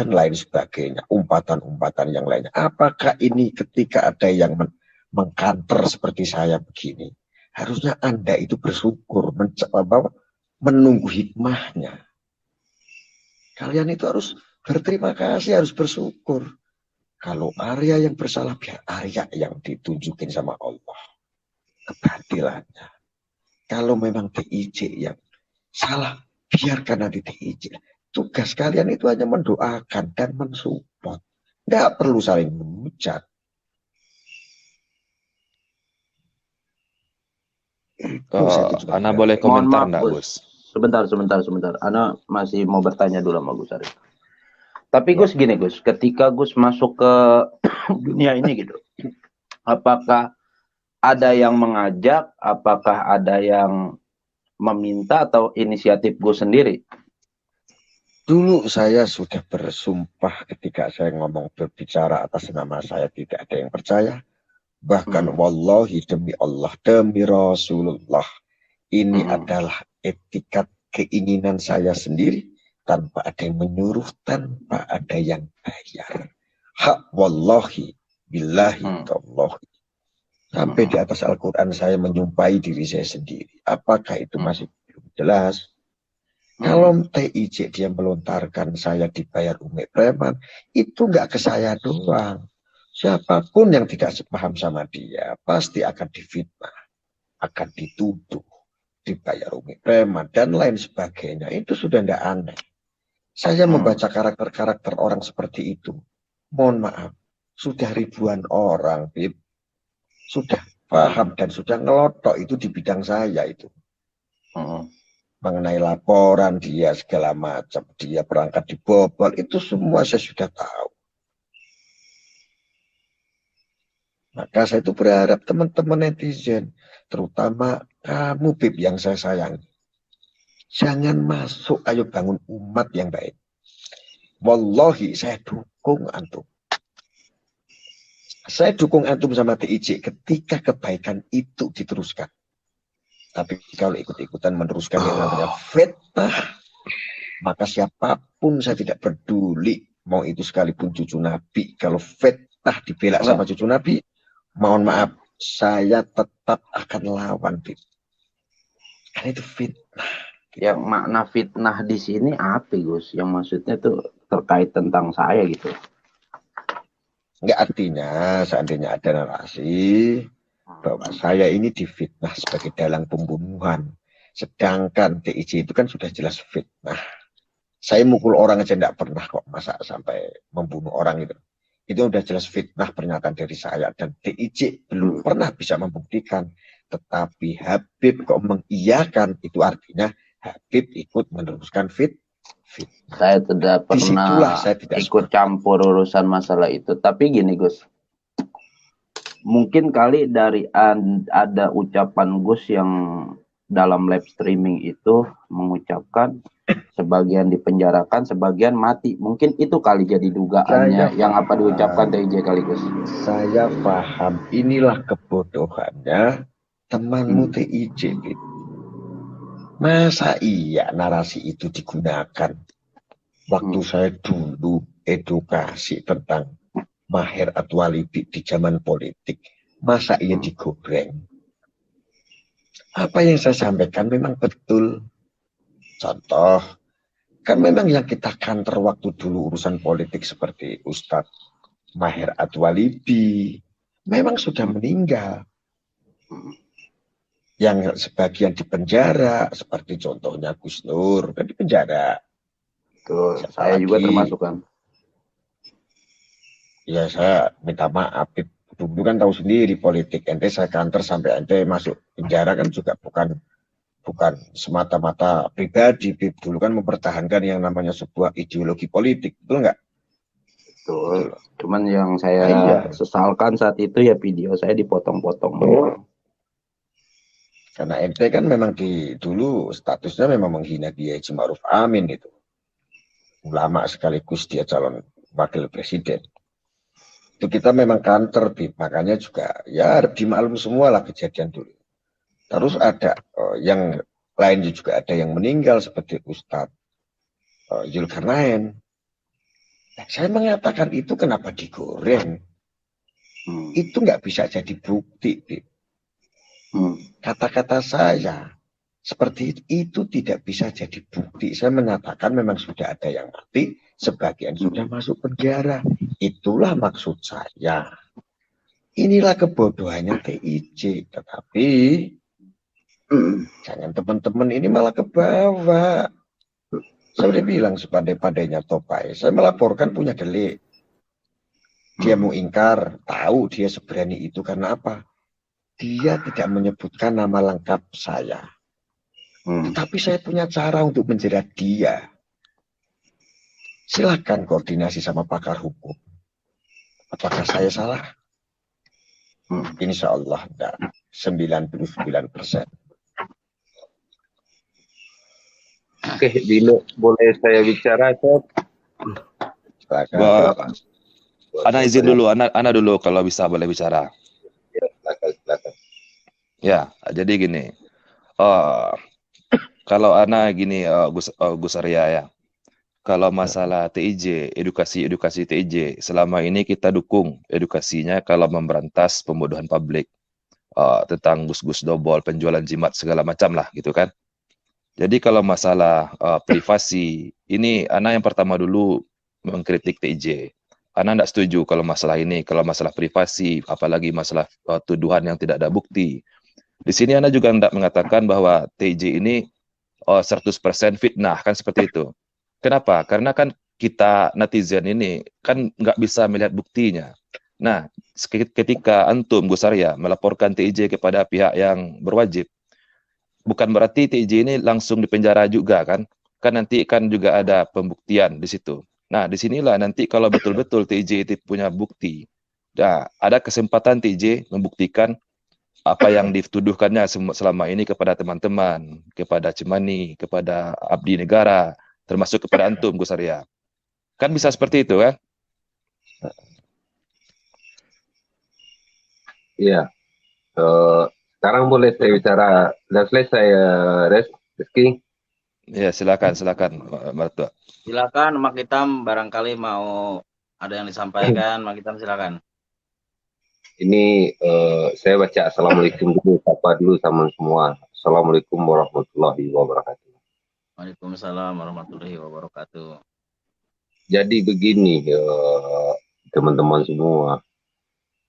dan lain sebagainya, umpatan-umpatan yang lainnya. Apakah ini ketika ada yang mengkanter seperti saya begini, harusnya Anda itu bersyukur, menunggu hikmahnya. Kalian itu harus berterima kasih, harus bersyukur. Kalau Arya yang bersalah, biar Arya yang ditunjukin sama Allah keadilannya. Kalau memang DIJ yang salah, biarkan nanti DIJ. Tugas kalian itu hanya mendoakan dan mensupport. Tidak perlu saling menghujat. Ana boleh komentar enggak, Gus? Sebentar. Ana masih mau bertanya dulu sama Gus Arif. Tapi Gus gini Gus, ketika Gus masuk ke dunia ini gitu, apakah ada yang mengajak, apakah ada yang meminta atau inisiatif Gus sendiri? Dulu saya sudah bersumpah ketika saya berbicara atas nama saya tidak ada yang percaya. Bahkan wallahi demi Allah, demi Rasulullah, ini adalah etikat keinginan saya sendiri. Tanpa ada yang menyuruh, tanpa ada yang bayar. Hak wallahi, billahi, tallahi. Sampai di atas Al-Quran saya menyumpahi diri saya sendiri. Apakah itu masih belum jelas? Kalau TIJ dia melontarkan saya dibayar Umi Preman, itu nggak ke saya doang. Siapapun yang tidak sepaham sama dia, pasti akan difitnah, akan dituduh, dibayar Umi Preman, dan lain sebagainya. Itu sudah nggak aneh. Saya membaca karakter-karakter orang seperti itu. Mohon maaf, sudah ribuan orang, Bib, sudah paham dan sudah ngelotok itu di bidang saya itu. Mengenai laporan dia segala macam, dia perangkat dibobol, itu semua saya sudah tahu. Maka saya itu berharap teman-teman netizen, terutama kamu Bib yang saya sayangi, jangan masuk, ayo bangun umat yang baik. Wallahi saya dukung antum. Saya dukung antum sama TIJ ketika kebaikan itu diteruskan. Tapi kalau ikut-ikutan meneruskan yang namanya fitnah, maka siapapun saya tidak peduli. Mau itu sekalipun cucu Nabi. Kalau fitnah dibela sama cucu Nabi, mohon maaf, saya tetap akan lawan. Karena itu fitnah. Yang makna fitnah di sini apa, Gus? Yang maksudnya tuh terkait tentang saya gitu. Enggak, artinya seandainya ada narasi bahwa saya ini difitnah sebagai dalang pembunuhan. Sedangkan TIJ itu kan sudah jelas fitnah. Saya mukul orang aja enggak pernah kok, masa sampai membunuh orang itu. Itu udah jelas fitnah pernyataan dari saya. Dan TIJ belum pernah bisa membuktikan. Tetapi Habib kok mengiyakan, itu artinya Habib ikut meneruskan fitnah. Saya tidak pernah ikut campur urusan masalah itu. Tapi gini Gus, mungkin kali dari ada ucapan Gus yang dalam live streaming itu mengucapkan sebagian dipenjarakan, sebagian mati. Mungkin itu kali jadi dugaannya yang apa diucapkan TIJ kali Gus. Saya paham, inilah kebodohannya temanmu TIJ. Masa iya narasi itu digunakan? Waktu saya dulu edukasi tentang Maher At-Talibi di zaman politik, masa iya digoreng? Apa yang saya sampaikan memang betul. Contoh, kan memang yang kita kantor waktu dulu urusan politik seperti Ustadz Maher At-Talibi, memang sudah meninggal. Yang sebagian di penjara, seperti contohnya Gus Nur, kan di penjara. Tuh, saya juga termasuk kan. Ya saya minta maaf, dulu kan tahu sendiri politik, ente saya kantor sampai ente masuk penjara kan juga bukan semata-mata pribadi, dulu kan mempertahankan yang namanya sebuah ideologi politik, betul nggak? Betul. Cuman yang saya sesalkan saat itu ya video saya dipotong-potong. Karena ente kan memang dulu statusnya memang menghina Kiai Haji Ma'ruf Amin itu. Ulama sekaligus dia calon wakil presiden. Itu kita memang kantor, makanya juga ya dimaklum semua lah kejadian dulu. Terus ada yang lainnya juga ada yang meninggal seperti Ustadz Zulkarnain. Saya mengatakan itu kenapa digoreng? Itu nggak bisa jadi bukti. Kata-kata saya seperti itu tidak bisa jadi bukti. Saya menyatakan memang sudah ada yang mati, sebagian sudah masuk penjara. Itulah maksud saya. Inilah kebodohannya TIJ. Tetapi jangan teman-teman ini malah ke bawah. Saya udah bilang sepadai-padainya Topai. Saya melaporkan punya delik. Dia mau ingkar, tahu dia seberani itu karena apa? Dia tidak menyebutkan nama lengkap saya. Tetapi saya punya cara untuk menjerat dia. Silakan koordinasi sama pakar hukum. Apakah saya salah? Insya Allah enggak. 99%. Oke, Dino, boleh saya bicara, Sob? Silakan. Ana izin dulu, Ana dulu kalau bisa boleh bicara. Ya, silakan. Ya, jadi gini. Kalau Ana gini, Gus Arya ya. Kalau masalah TIJ, edukasi TIJ, selama ini kita dukung edukasinya kalau memberantas pembodohan publik tentang gus-gus dobol, penjualan jimat segala macam lah gitu kan. Jadi kalau masalah privasi, ini Ana yang pertama dulu mengkritik TIJ. Ana tidak setuju kalau masalah ini, kalau masalah privasi, apalagi masalah tuduhan yang tidak ada bukti. Di sini Ana juga tidak mengatakan bahwa TIJ ini 100% fitnah, kan seperti itu. Kenapa? Karena kan kita netizen ini kan nggak bisa melihat buktinya. Nah, ketika Antum, Gus Arya, melaporkan TIJ kepada pihak yang berwajib, bukan berarti TIJ ini langsung dipenjara juga kan? Kan nanti kan juga ada pembuktian di situ. Nah, disinilah nanti kalau betul-betul TIJ itu punya bukti, nah, ada kesempatan TIJ membuktikan apa yang dituduhkannya selama ini kepada teman-teman, kepada Cemani, kepada abdi negara, termasuk kepada Antum, Gus Arya. Kan bisa seperti itu kan? Iya. Sekarang boleh saya bicara. Sudah selesai, Rizky? Ya, silakan, Martua. Silakan, Mak Hitam, barangkali mau ada yang disampaikan, Mak Hitam silakan. Ini saya baca Assalamualaikum dulu, sapa dulu sama semua. Assalamualaikum warahmatullahi wabarakatuh. Waalaikumsalam warahmatullahi wabarakatuh. Jadi begini, teman-teman semua.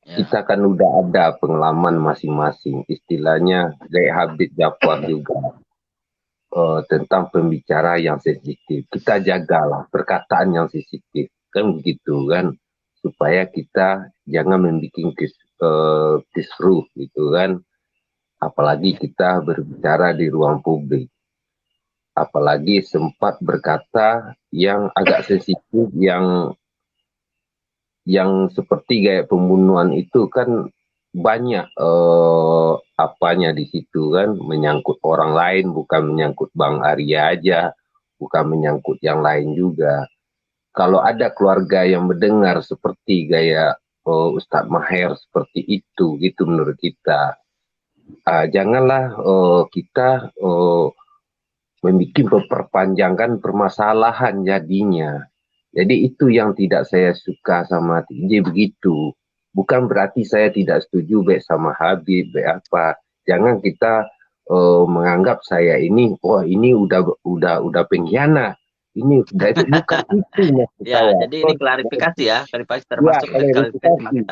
Ya. Kita kan udah ada pengalaman masing-masing. Istilahnya kayak Habib Jafar juga. Tentang pembicara yang sensitif. Kita jagalah perkataan yang sensitif. Kan begitu kan. Supaya kita jangan membuat kisruh gitu kan. Apalagi kita berbicara di ruang publik. Apalagi sempat berkata yang agak sensitif, yang seperti kayak pembunuhan itu kan banyak apanya di situ kan, menyangkut orang lain, bukan menyangkut Bang Arya aja, bukan menyangkut yang lain juga. Kalau ada keluarga yang mendengar seperti gaya Ustadz Maher seperti itu, gitu menurut kita, janganlah kita memperpanjangkan permasalahan jadinya. Jadi itu yang tidak saya suka sama TIJ begitu. Bukan berarti saya tidak setuju baik sama Habib, baik apa. Jangan kita menganggap saya ini, wah ini udah pengkhianat. Ini udah itu bukan itu maksud ya, saya. Jadi ini klarifikasi ya, klarifikasi termasuk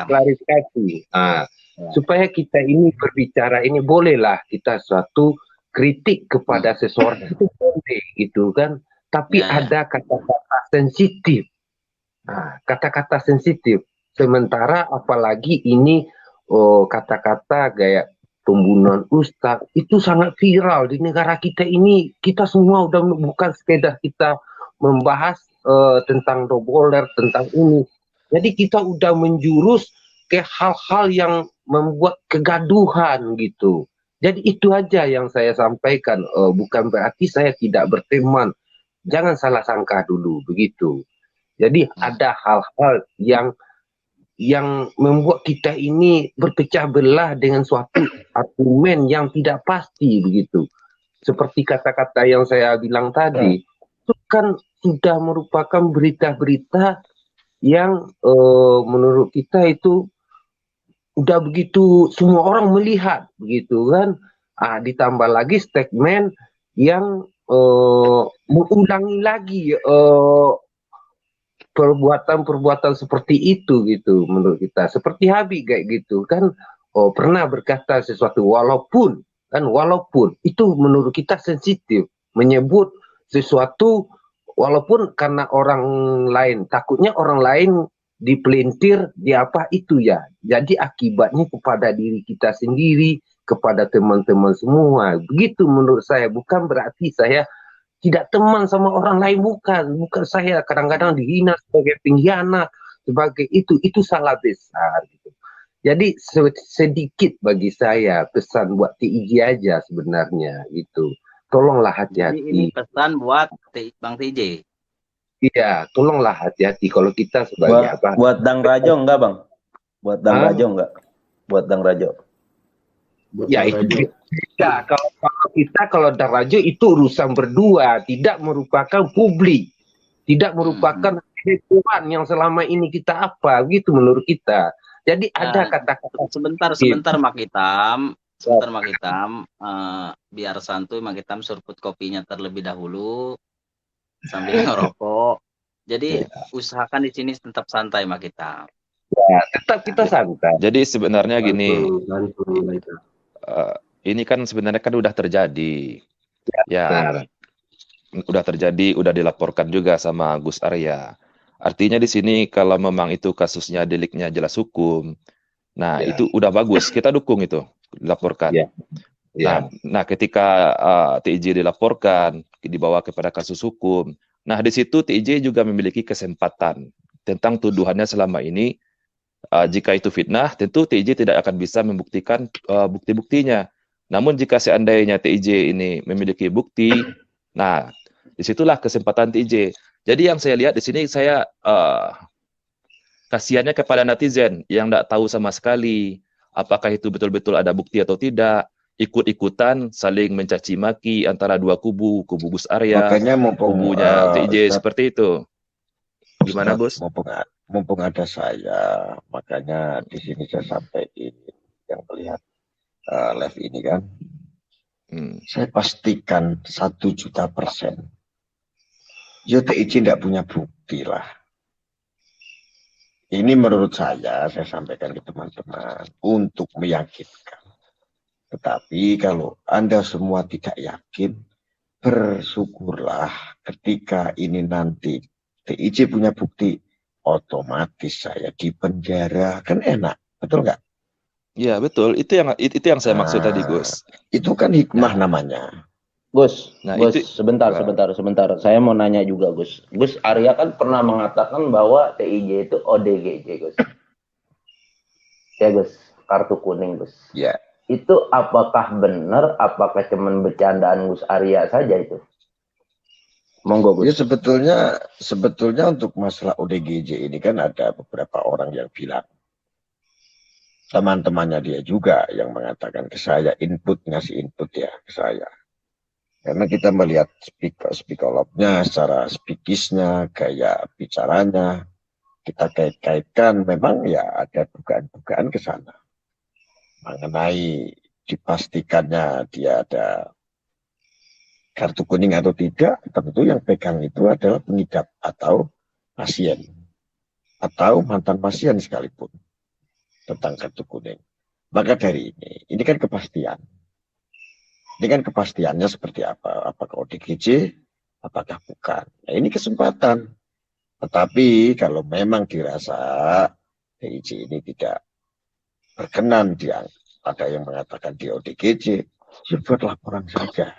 klarifikasi. Nah, ya. Supaya kita ini berbicara ini bolehlah kita suatu kritik kepada seseorang itu boleh gitu kan. Tapi ada kata-kata sensitif. Nah, kata-kata sensitif. Sementara apalagi ini kata-kata kayak pembunuhan ustadz itu sangat viral di negara kita ini. Kita semua udah bukan sekedar kita membahas tentang doboler, tentang ini. Jadi kita udah menjurus ke hal-hal yang membuat kegaduhan gitu. Jadi itu aja yang saya sampaikan. Bukan berarti saya tidak berteman. Jangan salah sangka dulu begitu. Jadi ada hal-hal yang membuat kita ini berpecah belah dengan suatu argumen yang tidak pasti begitu. Seperti kata-kata yang saya bilang tadi, itu kan sudah merupakan berita-berita yang menurut kita itu udah begitu semua orang melihat begitu kan. Ditambah lagi statement yang mengulangi lagi perbuatan-perbuatan seperti itu gitu menurut kita. Seperti Habib kayak gitu kan, pernah berkata sesuatu walaupun itu menurut kita sensitif menyebut sesuatu walaupun karena orang lain, takutnya orang lain dipelintir di apa itu ya. Jadi akibatnya kepada diri kita sendiri, kepada teman-teman semua. Begitu menurut saya, bukan berarti saya tidak teman sama orang lain, bukan saya kadang-kadang dihina sebagai pengkhianat, sebagai itu salah besar gitu. Jadi sedikit bagi saya pesan buat TIJ aja sebenarnya gitu. Tolonglah Jadi ini hati-hati. pesan buat Bang TJ. Iya, tolonglah hati-hati kalau kita sebagai apa? Buat Dang Rajo enggak, Bang? Buat Dang Hah? Rajo enggak? Buat Dang Rajo. Ya itu bisa. Kalau Darajo itu urusan berdua, tidak merupakan publik, tidak merupakan hebohan yang selama ini kita apa, gitu menurut kita. Jadi ada kata-kata. Sebentar Mak Hitam. Biar santuy Mak Hitam surput kopinya terlebih dahulu sambil ngerokok. Jadi usahakan di sini tetap santai Mak Hitam. Ya, tetap kita santai. Jadi sebenarnya gini, ini kan sebenarnya kan udah terjadi. Ya, udah terjadi, udah dilaporkan juga sama Gus Arya. Artinya di sini kalau memang itu kasusnya deliknya jelas hukum, nah itu udah bagus, kita dukung itu dilaporkan. Nah, ketika TIJ dilaporkan, dibawa kepada kasus hukum, nah di situ TIJ juga memiliki kesempatan tentang tuduhannya selama ini. Jika itu fitnah, tentu TIJ tidak akan bisa membuktikan bukti-buktinya. Namun jika seandainya TIJ ini memiliki bukti, nah disitulah kesempatan TIJ. Jadi yang saya lihat di sini, saya kasihannya kepada netizen yang tidak tahu sama sekali apakah itu betul-betul ada bukti atau tidak, ikut-ikutan saling mencaci maki antara dua kubu Gus Arya, Makanya kubunya TIJ seperti itu. Gimana, Gus? Mumpung ada saya, makanya di sini saya sampaikan yang melihat live ini kan. Saya pastikan 1.000.000%. TIJ tidak punya bukti lah. Ini menurut saya sampaikan ke teman-teman untuk meyakinkan. Tetapi kalau Anda semua tidak yakin, bersyukurlah ketika ini nanti TIJ punya bukti, otomatis saya di penjara, kan enak, betul nggak? Iya betul, itu yang saya maksud tadi, Gus. Itu kan hikmah namanya. Gus, sebentar. Saya mau nanya juga, Gus. Gus Arya kan pernah mengatakan bahwa TIJ itu ODGJ, Gus. Ya, Gus, kartu kuning, Gus. Ya. Itu apakah benar? Apakah cuma bercandaan Gus Arya saja itu? Monggo, Gus. Ya sebetulnya untuk masalah ODGJ ini kan ada beberapa orang yang bilang, teman-temannya dia juga yang mengatakan ke saya, ngasih input ya ke saya. Karena kita melihat psikolognya, secara psikisnya, gaya bicaranya, kita kait-kaitkan, memang ya ada dugaan-dugaan ke sana. Mengenai dipastikannya dia ada kartu kuning atau tidak, tentu yang pegang itu adalah pengidap atau pasien. Atau mantan pasien sekalipun tentang kartu kuning. Maka dari ini kan kepastian. Ini kan kepastiannya seperti apa? Apakah ODGJ? Apakah bukan? Nah, ini kesempatan. Tetapi kalau memang dirasa TIJ ini tidak berkenan, ada yang mengatakan dia ODGJ, ya buat laporan saja.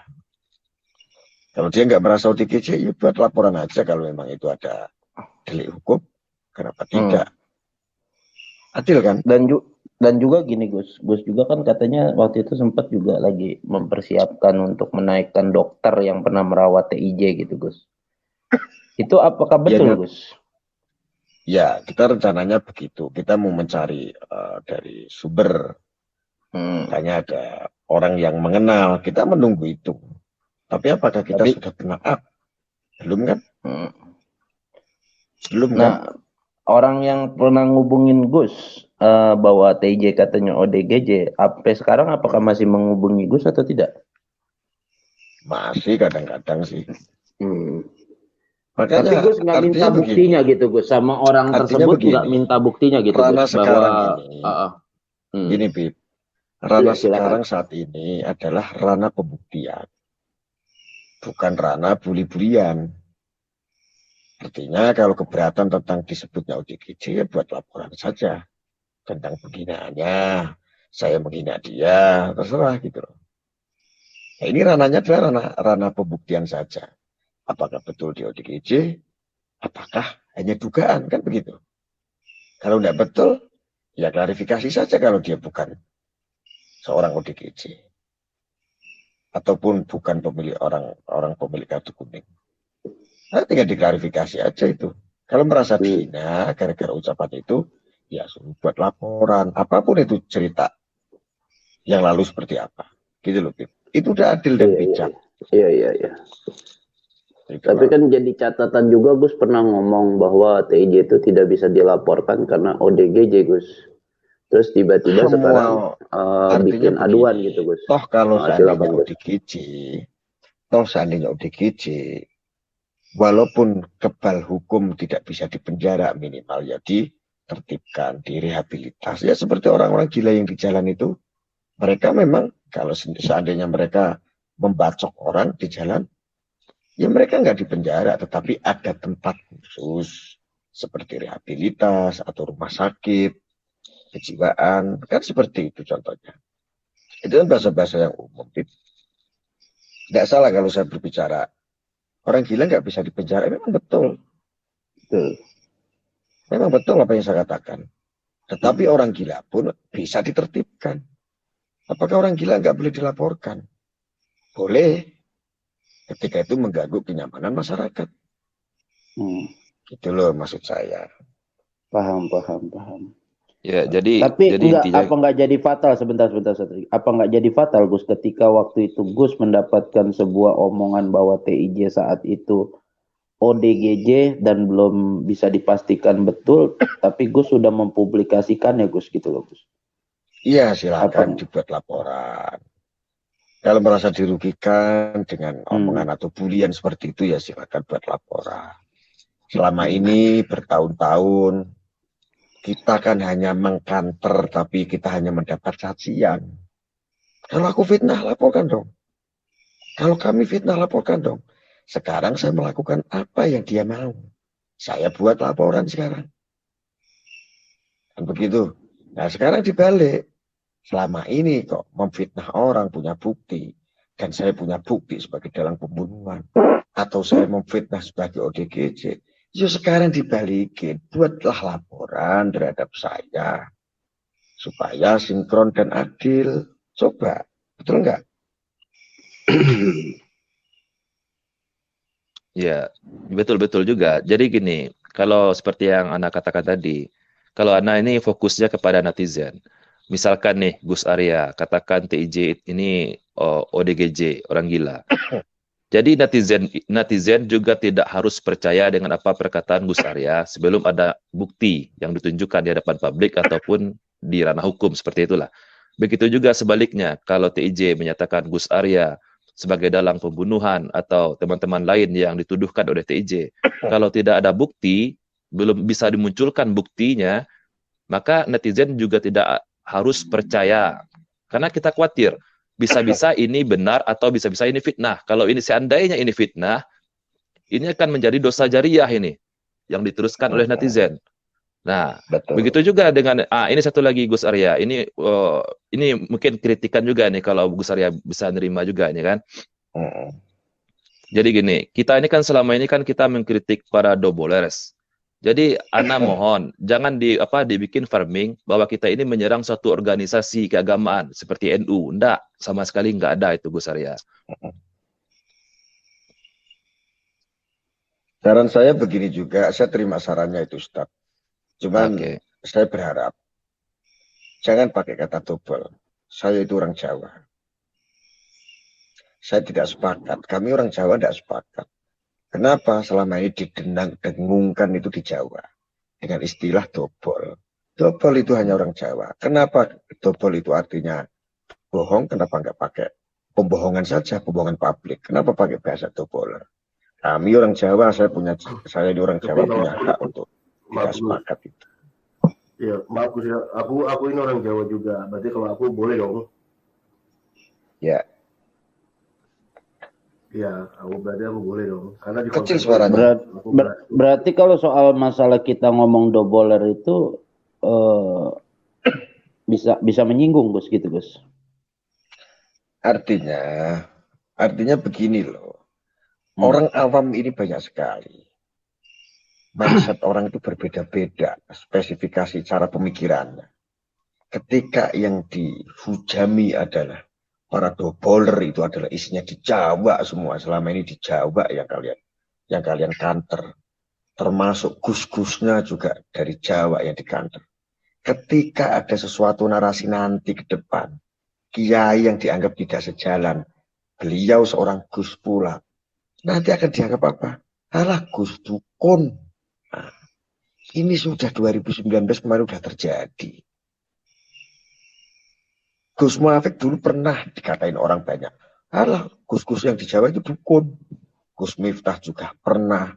Kalau dia nggak merasa ODGJ, ya buat laporan aja. Kalau memang itu ada delik hukum, kenapa tidak? Adil kan? Dan juga gini, Gus juga kan katanya waktu itu sempat juga lagi mempersiapkan untuk menaikkan dokter yang pernah merawat TIJ gitu, Gus. Itu apakah betul, Gus? Ya, kita rencananya begitu. Kita mau mencari dari sumber. Tanya ada orang yang mengenal. Kita menunggu itu. Tapi apakah kita sudah pernah up? Belum kan? Belum kan? orang yang pernah ngubungin Gus bahwa TJ katanya ODGJ, sampai sekarang apakah masih menghubungi Gus atau tidak? Masih kadang-kadang sih. Tapi Makanya Gus nggak minta artinya begini. buktinya gitu Gus, sama orang Artinya tersebut nggak begini. minta buktinya gitu Rana Gus, sekarang bahwa ini, gini Bib, Iya, rana silakan. sekarang saat ini adalah rana pembuktian, bukan rana buli-bulian. Artinya kalau keberatan tentang disebutnya ODGJ, ya buat laporan saja. Tentang penghinaannya, saya menghina dia, terserah gitu loh. Nah, ini rananya adalah rana pembuktian saja. Apakah betul di ODGJ, apakah hanya dugaan, kan begitu. Kalau tidak betul, ya klarifikasi saja kalau dia bukan seorang ODGJ. Ataupun bukan pemilik orang pemilik kartu kuning. Nah, tinggal diklarifikasi aja itu. Kalau merasa dihina gara-gara ucapan itu, ya suruh buat laporan. Apapun itu cerita yang lalu seperti apa. Gitu loh, Bib. Itu udah adil dan bijak. Iya. Gitu Tapi loh. kan jadi catatan juga Gus pernah ngomong bahwa TJ itu tidak bisa dilaporkan karena ODGJ Gus. Terus tiba-tiba sekarang bikin artinya aduan begini, gitu Gus. Toh kalau Silakan seandainya ODGJ, walaupun kebal hukum tidak bisa dipenjara, minimal ya ditertibkan, direhabilitasi. Ya seperti orang-orang gila yang di jalan itu, mereka memang kalau seandainya mereka membacok orang di jalan, ya mereka nggak dipenjara, tetapi ada tempat khusus seperti rehabilitas atau rumah sakit, kejiwaan, kan seperti itu contohnya. Itu kan bahasa-bahasa yang umum. Tidak salah kalau saya berbicara, orang gila nggak bisa dipenjara, memang betul. Memang betul apa yang saya katakan. Tetapi orang gila pun bisa ditertibkan. Apakah orang gila nggak boleh dilaporkan? Boleh. Ketika itu mengganggu kenyamanan masyarakat. Gitu loh maksud saya. Paham. Ya, jadi Tapi intinya apa nggak jadi fatal sebentar. Apa nggak jadi fatal Gus ketika waktu itu Gus mendapatkan sebuah omongan bahwa TIJ saat itu ODGJ dan belum bisa dipastikan betul, tapi Gus sudah mempublikasikannya Gus gitu loh Gus. Iya silakan dibuat laporan. Kalau merasa dirugikan dengan omongan atau bulian seperti itu ya silakan buat laporan. Selama ini bertahun-tahun kita kan hanya mengkanter, tapi kita hanya mendapat cacian. Kalau aku fitnah, laporkan dong. Kalau kami fitnah, laporkan dong. Sekarang saya melakukan apa yang dia mau. Saya buat laporan sekarang. Dan begitu. Nah sekarang dibalik. Selama ini kok memfitnah orang punya bukti. Dan saya punya bukti sebagai dalang pembunuhan. Atau saya memfitnah sebagai ODGJ. Yuk sekarang dibalikin, buatlah laporan terhadap saya. Supaya sinkron dan adil. Coba, betul nggak? ya, betul-betul juga. Jadi gini, kalau seperti yang Ana katakan tadi, kalau Ana ini fokusnya kepada netizen. Misalkan nih Gus Arya katakan TIJ ini ODGJ, orang gila. Jadi netizen juga tidak harus percaya dengan apa perkataan Gus Arya sebelum ada bukti yang ditunjukkan di hadapan publik ataupun di ranah hukum, seperti itulah. Begitu juga sebaliknya, kalau TIJ menyatakan Gus Arya sebagai dalang pembunuhan atau teman-teman lain yang dituduhkan oleh TIJ, kalau tidak ada bukti, belum bisa dimunculkan buktinya, maka netizen juga tidak harus percaya. Karena kita khawatir, bisa-bisa ini benar atau bisa-bisa ini fitnah. Kalau ini seandainya ini fitnah, ini akan menjadi dosa jariah ini yang diteruskan oleh netizen. Nah, begitu juga dengan ini satu lagi Gus Arya. Ini mungkin kritikan juga nih kalau Gus Arya bisa nerima juga ini kan. Jadi gini, kita ini kan selama ini kan kita mengkritik para dobolers. Jadi Ana mohon jangan dibikin farming bahwa kita ini menyerang suatu organisasi keagamaan seperti NU. Enggak, sama sekali enggak ada itu Gus Arya. Saran saya begini juga, saya terima sarannya itu Ustaz. Cuman saya berharap jangan pakai kata dobel. Saya itu orang Jawa. Saya tidak sepakat. Kami orang Jawa tidak sepakat. Kenapa selama ini didengung-dengungkan itu di Jawa? dengan istilah dobol. Dobol itu hanya orang Jawa. Kenapa dobol itu artinya bohong? Kenapa nggak pakai pembohongan saja, pembohongan publik? Kenapa pakai bahasa doboler? Kami orang Jawa, saya di orang Tapi Jawa kalau punya hak untuk tidak maaf Gus, sepakat itu. ya maaf Gus ya, aku ini orang Jawa juga. Berarti kalau aku boleh dong. Ya, Iya, berarti aku boleh dong. Karena di kecil konteks suaranya. Berarti kalau soal masalah kita ngomong doboler itu bisa menyinggung Gus gitu Gus. Artinya begini loh. Orang awam ini banyak sekali. Mindset orang itu berbeda-beda, spesifikasi cara pemikirannya. Ketika yang dihujami adalah para doboler, itu adalah isinya di Jawa semua. Selama ini di Jawa yang kalian kanter. Termasuk gus-gusnya juga dari Jawa yang dikanter. Ketika ada sesuatu narasi nanti ke depan, kiai yang dianggap tidak sejalan, beliau seorang gus pula, nanti akan dianggap apa? Alah, gus dukun. Nah, ini sudah 2019 kemarin sudah terjadi. Gus Muafik dulu pernah dikatain orang banyak. Alah, gus-gus yang di Jawa itu dukun. Gus Miftah juga pernah.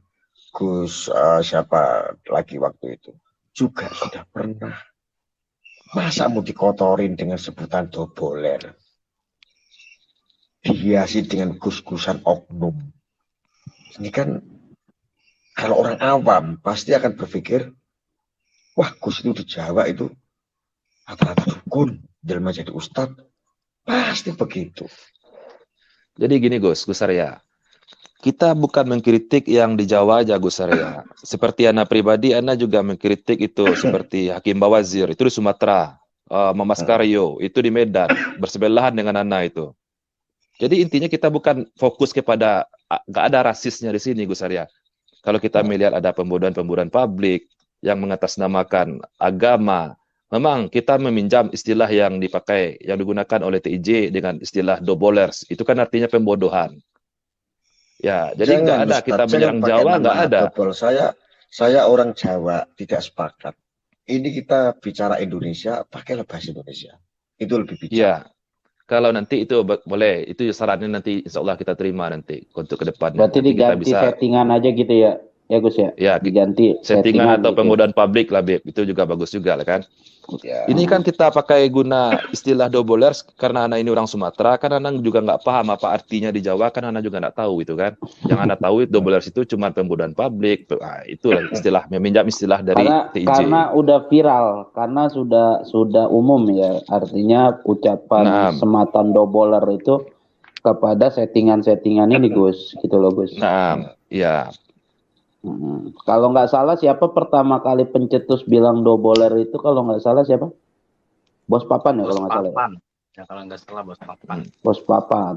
Gus siapa lagi waktu itu juga sudah pernah. Masa mau dikotorin dengan sebutan doboler? Dihiasi dengan gus-gusan oknum. Ini kan kalau orang awam pasti akan berpikir, wah Gus itu di Jawa itu rata-rata dukun, jelma jadi ustadz. Pasti begitu. Jadi gini Gus Arya. Kita bukan mengkritik yang di Jawa aja Gus Arya. Seperti Ana pribadi, Ana juga mengkritik itu seperti Hakim Bawazir, itu di Sumatera. Mamas Karyo, itu di Medan, bersebelahan dengan Ana itu. Jadi intinya kita bukan fokus kepada, nggak ada rasisnya di sini Gus Arya. Kalau kita melihat ada pembodohan-pembodohan publik yang mengatasnamakan agama, memang kita meminjam istilah yang digunakan oleh TIJ dengan istilah dobolers. Itu kan artinya pembodohan. Ya, jadi nggak ada kita menyerang Jawa, nggak ada. Dobol. Saya orang Jawa tidak sepakat. Ini kita bicara Indonesia, pakailah bahasa Indonesia. Itu lebih bijak. Ya, kalau nanti itu boleh, itu sarannya nanti insya Allah kita terima nanti untuk ke depan. Berarti nanti diganti settingan aja gitu ya Gus ya? Ya, diganti settingan atau gitu. pembodohan publik lah, Beb. Itu juga bagus juga lah kan. Ya. Ini kan kita pakai guna istilah dobolers karena anak ini orang Sumatera, kan anak juga nggak paham apa artinya di Jawa, kan anak juga nggak tahu itu kan. Yang anak tahu dobolers itu cuma pembodohan publik. Nah, itu istilah, meminjam istilah dari TIJ. Karena udah viral, karena sudah umum ya. Artinya ucapan sematan doboler itu kepada settingan-settingan ini Gus, gitu loh Gus. Nah, iya. Kalau nggak salah siapa pertama kali pencetus bilang doboler itu kalau nggak salah siapa? Bos Papan ya kalau nggak salah. Ya kalau nggak salah Bos Papan. Bos Papan.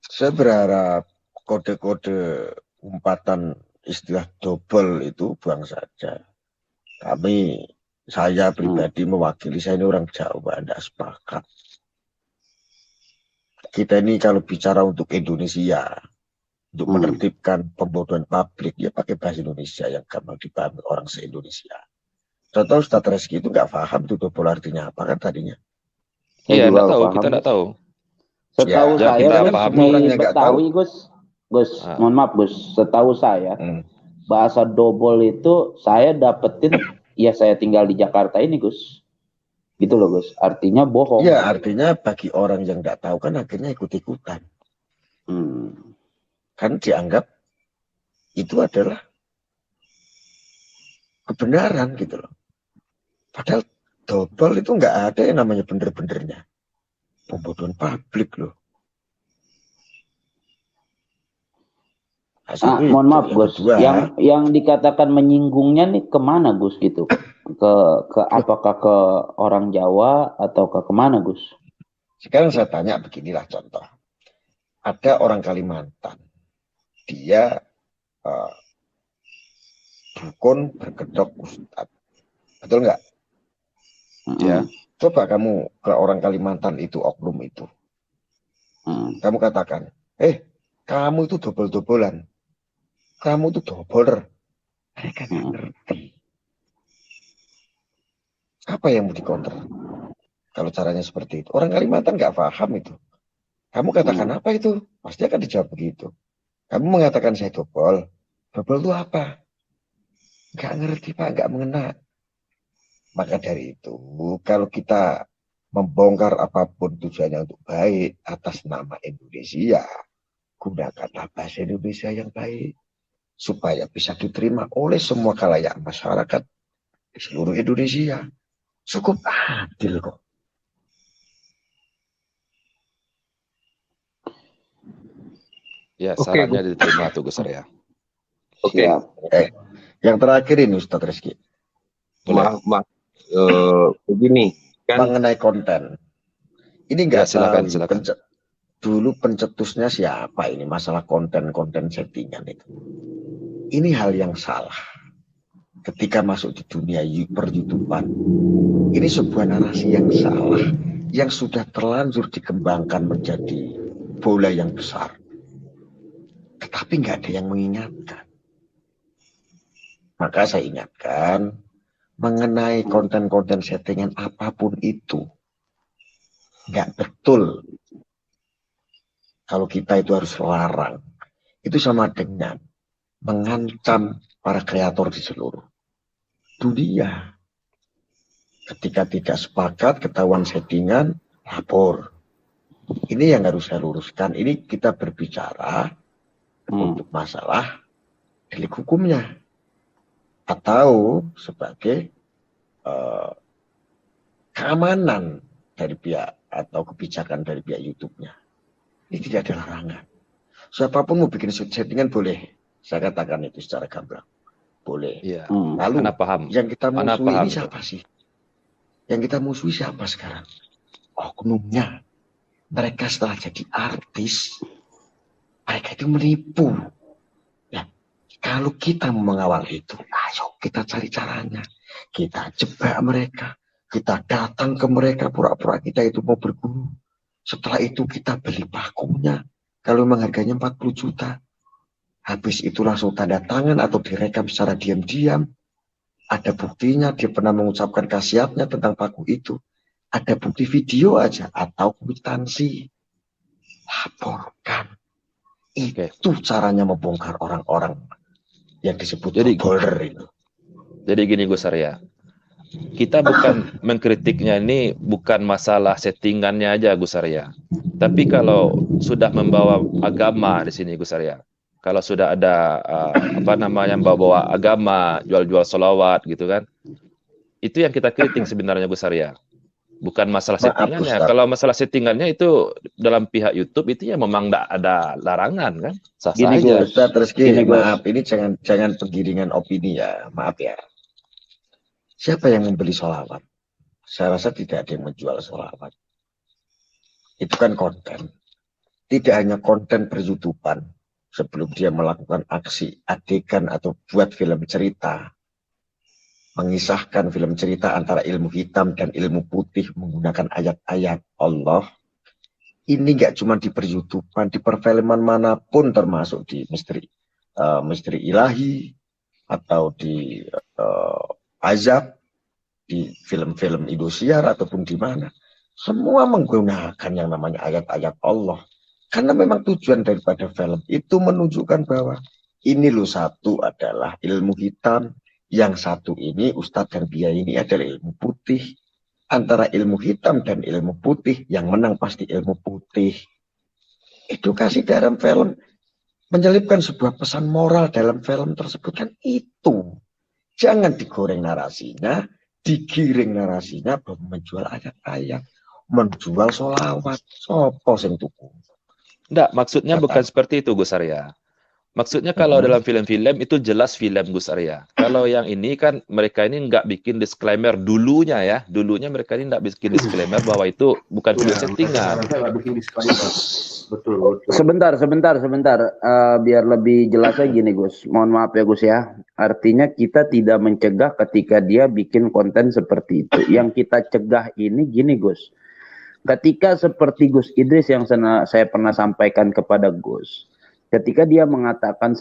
Saya berharap kode-kode umpatan istilah dobel itu buang saja. Saya pribadi mewakili, saya ini orang Jawa, tidak sepakat. Kita ini kalau bicara untuk Indonesia, untuk menertibkan pembodohan publik, ya pakai bahasa Indonesia yang gampang dipahami orang se-Indonesia. Contoh Ustadz Reski itu nggak paham itu dobol artinya apa kan tadinya. Iya, nggak tahu, kita nggak tahu. Setahu Ya, saya kita Gus, paham. di Orang yang nggak Betawi tahu. Gus, mohon maaf Gus, setahu saya bahasa dobol itu saya dapetin ya saya tinggal di Jakarta ini Gus. Gitu loh Gus, artinya bohong. Iya, artinya bagi orang yang nggak tahu kan akhirnya ikut-ikutan. Kan dianggap itu adalah kebenaran gitu loh. Padahal dobel itu nggak ada yang namanya bener-benernya. Pembodohan publik loh. Mohon maaf Gus, yang dikatakan menyinggungnya nih kemana Gus gitu? Ke apakah ke orang Jawa atau ke kemana Gus? Sekarang saya tanya beginilah contoh. Ada orang Kalimantan, dia dukun berkedok ustadz, betul nggak? Ya, coba kamu ke orang Kalimantan itu oknum itu, kamu katakan, kamu itu dobol-dobolan. kamu tuh dober. Mereka nggak ngerti. Apa yang mau dikonter? Kalau caranya seperti itu. Orang Kalimantan nggak paham itu. Kamu katakan apa itu? Pasti akan dijawab begitu. Kamu mengatakan saya dobol. Dobol itu apa? Nggak ngerti Pak, nggak mengena. Maka dari itu, kalau kita membongkar apapun tujuannya untuk baik atas nama Indonesia, gunakanlah bahasa Indonesia yang baik supaya bisa diterima oleh semua khalayak masyarakat di seluruh Indonesia. Cukup adil kok. Ya, Oke, sarannya diterima tuh Gus Arya. Oke. Yang terakhir ini Ustadz Rizky. Maaf. Begini kan. Mengenai konten. Ini nggak silakan. Dulu pencetusnya siapa ini? Masalah konten settingan itu. Ini hal yang salah. Ketika masuk di dunia per-YouTubean. Ini sebuah narasi yang salah. Yang sudah terlanjur dikembangkan menjadi bola yang besar. Tetapi nggak ada yang mengingatkan. Maka saya ingatkan mengenai konten-konten settingan apapun itu. Nggak betul. Kalau kita itu harus larang. Itu sama dengan mengancam para kreator di seluruh dunia. Ketika tidak sepakat, ketahuan settingan, lapor. Ini yang harus saya luruskan. Ini kita berbicara untuk masalah delik hukumnya. Atau sebagai keamanan dari pihak atau kebijakan dari pihak YouTube-nya. Ini tidak ada larangan. Siapapun mau bikin settingan boleh. Saya katakan itu secara gamblang. Boleh. Iya. Lalu paham. yang kita musuhi ini siapa sih? Yang kita musuhi siapa sekarang? Oknumnya. Mereka setelah jadi artis, mereka itu menipu. Ya, kalau kita mau mengawal itu, ayo kita cari caranya. Kita jebak mereka. Kita datang ke mereka, pura-pura kita itu mau berguru. Setelah itu kita beli pakunya. Kalau memang harganya 40 juta. Habis itu langsung tanda tangan atau direkam secara diam-diam. Ada buktinya, dia pernah mengucapkan khasiatnya tentang paku itu. Ada bukti video aja atau kwitansi. Laporkan. Itu caranya membongkar orang-orang yang disebut border itu. Jadi gini Gus Arya. Kita bukan mengkritiknya ini bukan masalah settingannya aja Gus Arya. Tapi kalau sudah membawa agama di sini Gus Arya. Kalau sudah ada bawa agama, jual-jual sholawat gitu kan. Itu yang kita kritik sebenarnya Gus Arya. Bukan masalah settingannya. Kalau masalah settingannya itu dalam pihak YouTube itu ya memang tidak ada larangan kan. Sah saja. Maaf, ini jangan penggiringan opini ya. Maaf ya. Siapa yang membeli sholawat? Saya rasa tidak ada yang menjual sholawat. Itu kan konten. Tidak hanya konten per-YouTubean. Sebelum dia melakukan aksi adegan atau buat film cerita. Mengisahkan film cerita antara ilmu hitam dan ilmu putih menggunakan ayat-ayat Allah. Ini nggak cuma di per-YouTubean, di perfilman manapun termasuk di misteri ilahi atau di azab, di film-film Indosiar ataupun di mana. Semua menggunakan yang namanya ayat-ayat Allah. Karena memang tujuan daripada film itu menunjukkan bahwa ini loh satu adalah ilmu hitam, yang satu ini Ustadz dan Biaya ini adalah ilmu putih. Antara ilmu hitam dan ilmu putih, yang menang pasti ilmu putih. Edukasi dalam film menyelipkan sebuah pesan moral dalam film tersebut kan itu. Jangan digoreng narasinya, digiring narasinya, menjual ayat-ayat, menjual sholawat. Sopo sing tuku. Enggak, maksudnya bukan seperti itu Gus Arya. Maksudnya kalau dalam film-film itu jelas film Gus Arya. Kalau yang ini kan mereka ini nggak bikin disclaimer dulunya ya. Dulunya mereka ini nggak bikin disclaimer bahwa itu bukan video settingan. Betul. Sebentar. Biar lebih jelasnya gini Gus. Mohon maaf ya Gus ya. Artinya kita tidak mencegah ketika dia bikin konten seperti itu. Yang kita cegah ini gini Gus. Ketika seperti Gus Idris yang saya pernah sampaikan kepada Gus. ketika dia mengatakan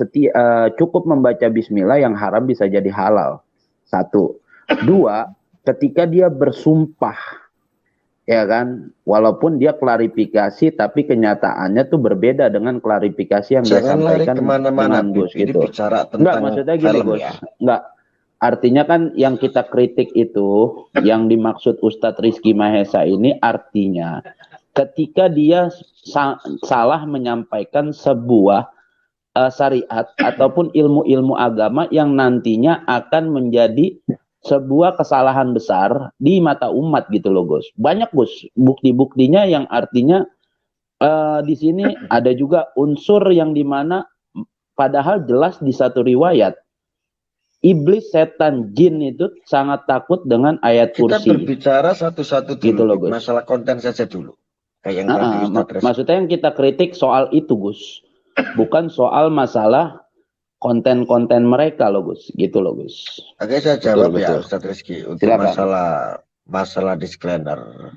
cukup membaca bismillah yang haram bisa jadi halal. Satu. Dua, ketika dia bersumpah, ya kan, walaupun dia klarifikasi tapi kenyataannya tuh berbeda dengan klarifikasi yang dia Jangan lari sampaikan kemana-mana, dengan Bib. Gus Ini gitu. bicara Enggak, tentang maksudnya gini film Gus. ya. Enggak. Artinya kan yang kita kritik itu, yang dimaksud Ustadz Rizky Mahesa ini artinya ketika dia salah menyampaikan sebuah syariat ataupun ilmu-ilmu agama yang nantinya akan menjadi sebuah kesalahan besar di mata umat gitu loh Gus. Banyak Gus bukti-buktinya yang artinya di sini ada juga unsur yang dimana padahal jelas di satu riwayat iblis, setan, jin itu sangat takut dengan ayat Kita kursi. berbicara satu-satu dulu, Gitu loh, Bib. Gus. Masalah konten saja dulu. Kayak yang tadi Ustadz Rizky. Maksudnya yang kita kritik soal itu Gus, bukan soal masalah konten-konten mereka loh Gus, gitu loh Gus. Oke, saya jawab Betul. ya Ustadz Rizky untuk Silakan. masalah disclaimer.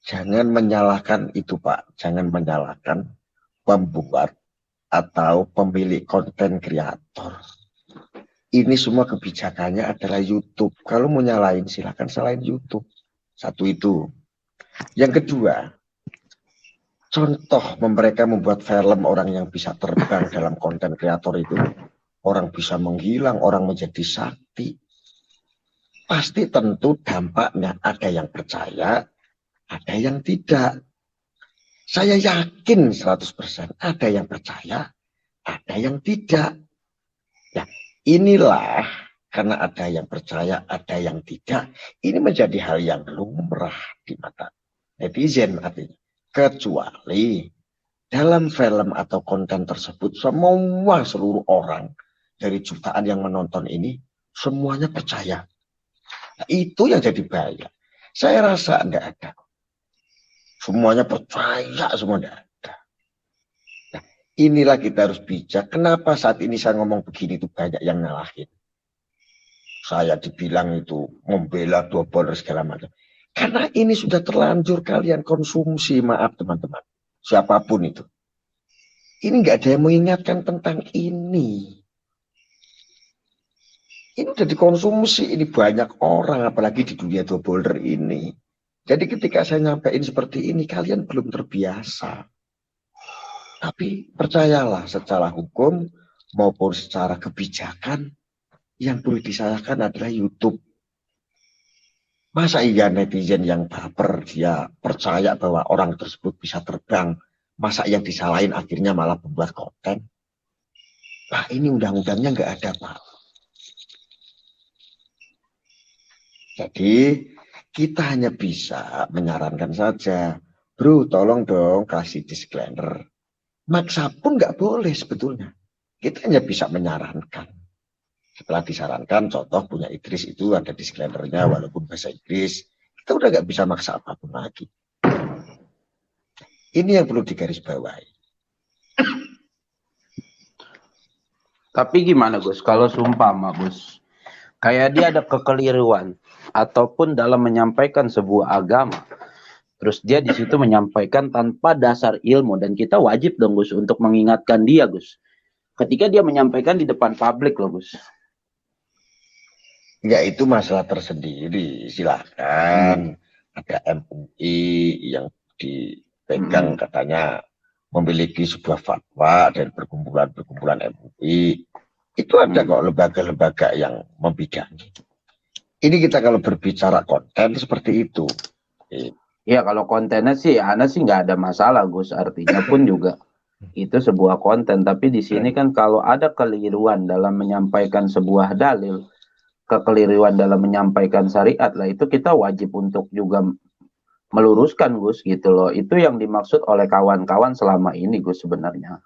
Jangan menyalahkan itu Pak, jangan menyalahkan pembuat atau pemilik konten kreator. Ini semua kebijakannya adalah YouTube. Kalau mau nyalain silakan salahin YouTube. Satu itu. Yang kedua, contoh mereka membuat film orang yang bisa terbang dalam konten kreator itu. Orang bisa menghilang, orang menjadi sakti. Pasti tentu dampaknya ada yang percaya, ada yang tidak. Saya yakin 100% ada yang percaya, ada yang tidak. Ya, inilah karena ada yang percaya, ada yang tidak. Ini menjadi hal yang lumrah di mata netizen artinya. Kecuali dalam film atau konten tersebut semua seluruh orang dari jutaan yang menonton ini semuanya percaya. Nah, itu yang jadi bahaya. Saya rasa enggak ada. Semuanya percaya, semua enggak ada. Nah, inilah kita harus bijak. Kenapa saat ini saya ngomong begini itu banyak yang ngalahin. Saya dibilang itu membela double segala macam. Karena ini sudah terlanjur kalian konsumsi, maaf teman-teman. Siapapun itu. Ini nggak ada yang mengingatkan tentang ini. Ini udah dikonsumsi, ini banyak orang, apalagi di dunia double ini. Jadi ketika saya nyampein seperti ini, kalian belum terbiasa. Tapi percayalah, secara hukum maupun secara kebijakan, yang perlu disalahkan adalah YouTube. Masa iya netizen yang baper, dia percaya bahwa orang tersebut bisa terbang, masa yang disalahin akhirnya malah membuat konten? Nah ini undang-undangnya nggak ada Pak. Jadi kita hanya bisa menyarankan saja, bro tolong dong kasih disclaimer. Maksa pun nggak boleh sebetulnya. Kita hanya bisa menyarankan. Setelah disarankan, contoh punya Idris itu ada disclaimernya walaupun bahasa Inggris. Kita udah nggak bisa maksa apapun lagi. Ini yang perlu digarisbawahi. Tapi gimana Gus, kalau sumpama Gus, kayak dia ada kekeliruan ataupun dalam menyampaikan sebuah agama, terus dia di situ menyampaikan tanpa dasar ilmu, dan kita wajib dong Gus untuk mengingatkan dia Gus. Ketika dia menyampaikan di depan publik loh Gus. Ya itu masalah tersendiri, silahkan. Ada MUI yang dipegang katanya memiliki sebuah fatwa dan perkumpulan MUI. Itu ada kok lembaga-lembaga yang membidangi. Ini kita kalau berbicara konten seperti itu. Ya kalau kontennya sih, Ana sih nggak ada masalah Gus. Artinya pun juga itu sebuah konten. Tapi di sini kan kalau ada keliruan dalam menyampaikan sebuah dalil, kekeliruan dalam menyampaikan syariat lah, itu kita wajib untuk juga meluruskan Gus gitu loh. Itu yang dimaksud oleh kawan-kawan selama ini Gus sebenarnya.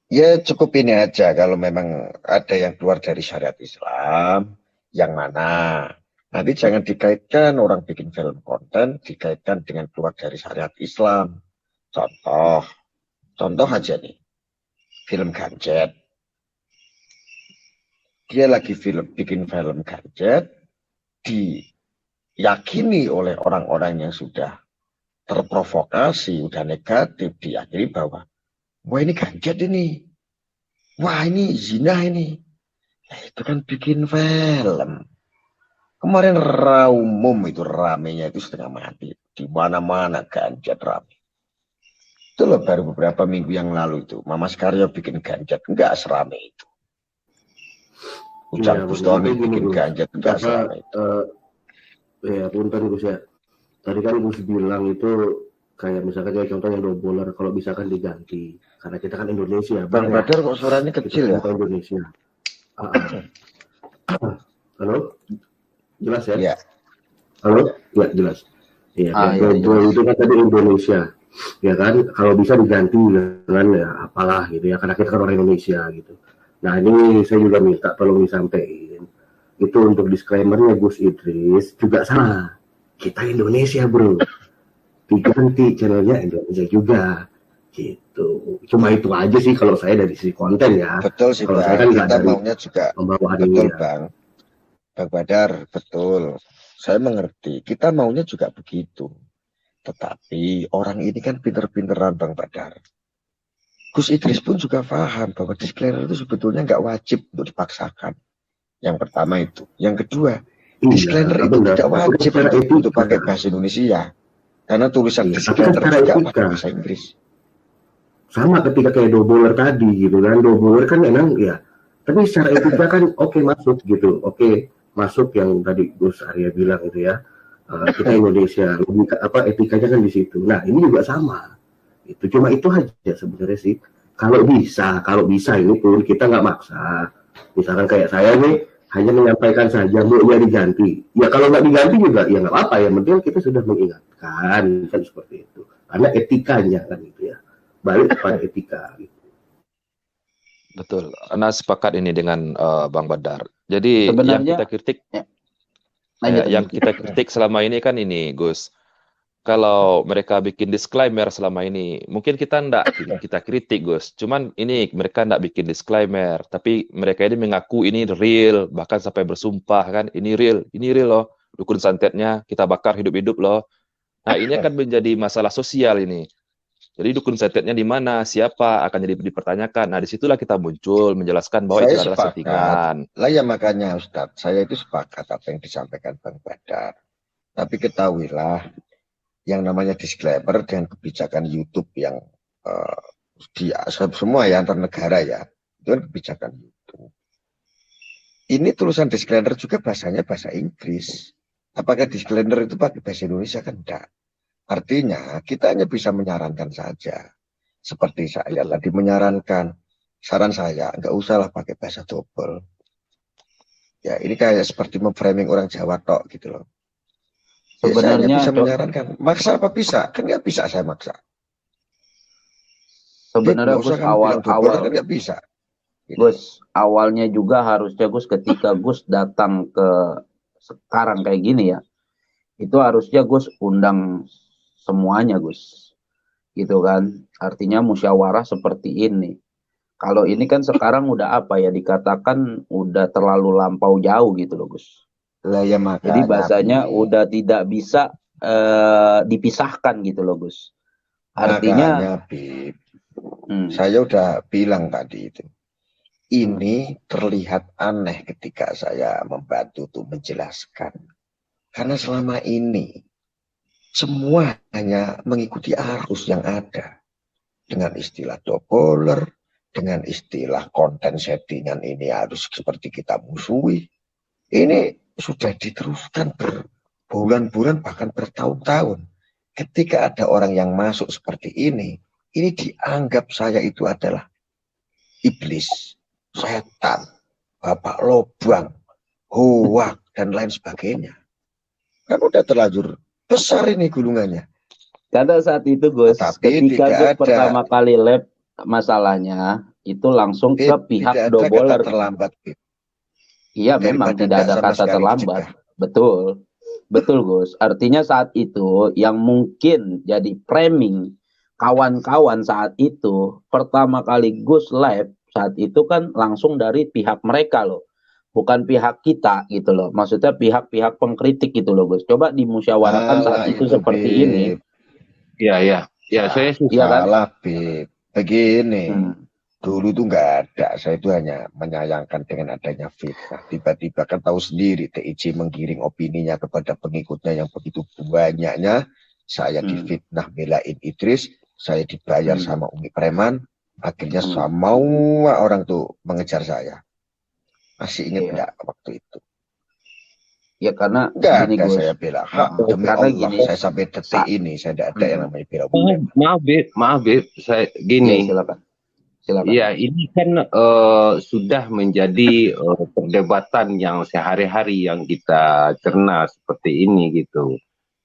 Ya cukup ini aja kalau memang ada yang keluar dari syariat Islam, yang mana nanti jangan dikaitkan orang bikin film konten dikaitkan dengan keluar dari syariat Islam. Contoh aja nih, film gadget. Dia lagi bikin film gadget, diyakini oleh orang-orang yang sudah terprovokasi, sudah negatif, diyakini bahwa wah ini ganjat ini, wah ini zina ini. Nah, itu kan bikin film. Kemarin umum itu ramenya itu setengah mati. Di mana-mana ganjat rame. Itu loh baru beberapa minggu yang lalu itu. Mama Skaryo bikin ganjat. Enggak serame itu. Ucap Bustoni bikin ganjat. Enggak serame itu. Ya punten Gus ya. Tadi kan Gus bilang itu kayak misalkan kayak contoh yang doboler kalau misalkan diganti. Karena kita kan Indonesia. Bang Badar kok suaranya kecil ya? Indonesia. Halo? Jelas ya? Iya. Halo? Ya, jelas. Iya, itu kan tadi Indonesia. Ya kan, kalau bisa diganti dengan ya apalah gitu ya, karena kita kan orang Indonesia gitu. Nah, ini saya juga minta tolong disampaikan. Itu untuk disclaimer-nya Gus Idris juga salah. Kita Indonesia, Bro. Diganti channelnya Indonesia juga. Gitu. Cuma itu aja sih kalau saya dari sisi konten ya. Betul sih, kalau Bang. saya kan Kita maunya juga membawa betul, ya. Bang. Bang Badar, betul. Saya mengerti. Kita maunya juga begitu. Tetapi orang ini kan pinter-pinteran Bang Badar. Gus Idris pun juga paham bahwa disclaimer itu sebetulnya nggak wajib untuk dipaksakan. Yang pertama itu. Yang kedua, disclaimer itu tidak wajib untuk pakai bahasa Indonesia. Karena tulisan disclaimer juga pakai bahasa Inggris. Sama ketika kayak doboler tadi gitu kan. Doboler kan memang ya. Tapi secara etika kan oke, masuk gitu. Oke, masuk yang tadi Gus Arya bilang itu ya. Kita Indonesia, etikanya kan di situ. Nah, ini juga sama. Itu cuma itu aja sebenarnya sih. Kalau bisa ini pun kita nggak maksa. Misalkan kayak saya nih hanya menyampaikan saja maunya diganti. Ya kalau nggak diganti juga ya nggak apa-apa. Yang penting kita sudah mengingatkan kan seperti itu. Karena etikanya kan itu ya. Balik kepada etika. Gitu. Betul. Anda sepakat ini dengan Bang Badar. Jadi sebenarnya, yang kita kritik selama ini kan ini, Gus. Kalau mereka bikin disclaimer selama ini, mungkin kita kritik, Gus. Cuman ini mereka enggak bikin disclaimer, tapi mereka ini mengaku ini real, bahkan sampai bersumpah kan, ini real loh. Dukun santetnya kita bakar hidup-hidup loh. Nah, ini akan menjadi masalah sosial ini. Jadi dukun santetnya di mana, siapa akan jadi dipertanyakan. Nah, disitulah kita muncul menjelaskan bahwa itu adalah settingan. Lah ya makanya Ustadz, saya itu sepakat apa yang disampaikan Bang Badar. Tapi ketahuilah, yang namanya disclaimer dengan kebijakan YouTube yang semua ya antar negara ya, itu kan kebijakan YouTube. Ini tulisan disclaimer juga bahasanya bahasa Inggris. Apakah disclaimer itu pakai bahasa Indonesia? Kan enggak. Artinya kita hanya bisa menyarankan saja. Seperti saya tadi menyarankan, saran saya nggak usahlah pakai bahasa double. Ya ini kayak seperti memframing orang Jawa tok gitu loh. Sebenarnya bisa menyarankan. Maksa apa bisa? Kan nggak bisa saya maksa. Sebenarnya Gus awal kan nggak bisa. Gitu. Gus awalnya juga harusnya Gus ketika Gus datang ke sekarang kayak gini ya, itu harusnya Gus undang semuanya Gus, gitu kan? Artinya musyawarah seperti ini. Kalau ini kan sekarang udah apa ya dikatakan udah terlalu lampau jauh gitu loh Gus. Lah ya makanya. Jadi bahasanya udah tidak bisa dipisahkan gitu loh Gus. Artinya, saya udah bilang tadi itu. Ini terlihat aneh ketika saya membantu untuk menjelaskan. Karena selama ini semua hanya mengikuti arus yang ada. Dengan istilah doboler, dengan istilah konten settingan ini harus seperti kita musuhi. Ini sudah diteruskan berbulan-bulan bahkan bertahun-tahun. Ketika ada orang yang masuk seperti ini dianggap saya itu adalah iblis, setan, bapak lobang, hoak, dan lain sebagainya. Kan udah terlanjur besar ini gulungannya. Karena saat itu Gus, ketika Gus pertama kali lab masalahnya itu langsung ke pihak doboler. Terlambat. Iya, memang tidak ada kata terlambat. Betul. Betul Gus. Artinya saat itu yang mungkin jadi framing kawan-kawan saat itu pertama kali Gus lab saat itu kan langsung dari pihak mereka loh. Bukan pihak kita gitu loh. Maksudnya pihak-pihak pengkritik gitu loh Gus. Coba dimusyawarahkan saat itu seperti ini. Iya. Ya, saya iya kan? Salah, Bib. Begini, Hmm. dulu tuh nggak ada. Saya itu hanya menyayangkan dengan adanya fitnah. Tiba-tiba kan tahu sendiri TIJ menggiring opininya kepada pengikutnya yang begitu banyaknya. Saya Hmm. difitnah belain Idris, saya dibayar Hmm. sama Umi Preman. Akhirnya Hmm. semua orang tuh mengejar saya. Masih ingat Iya. nggak waktu itu? Ya karena Nggak gini ada Gus. saya bela hak demi Karena Allah. gini. Saya sampai detik Sa ini saya tidak ada yang Hmm. namanya bela Umi Preman. Maaf Beb, saya Ya gini. silakan. Silakan. Ya, ini kan sudah menjadi perdebatan yang sehari-hari yang kita cerna seperti ini gitu.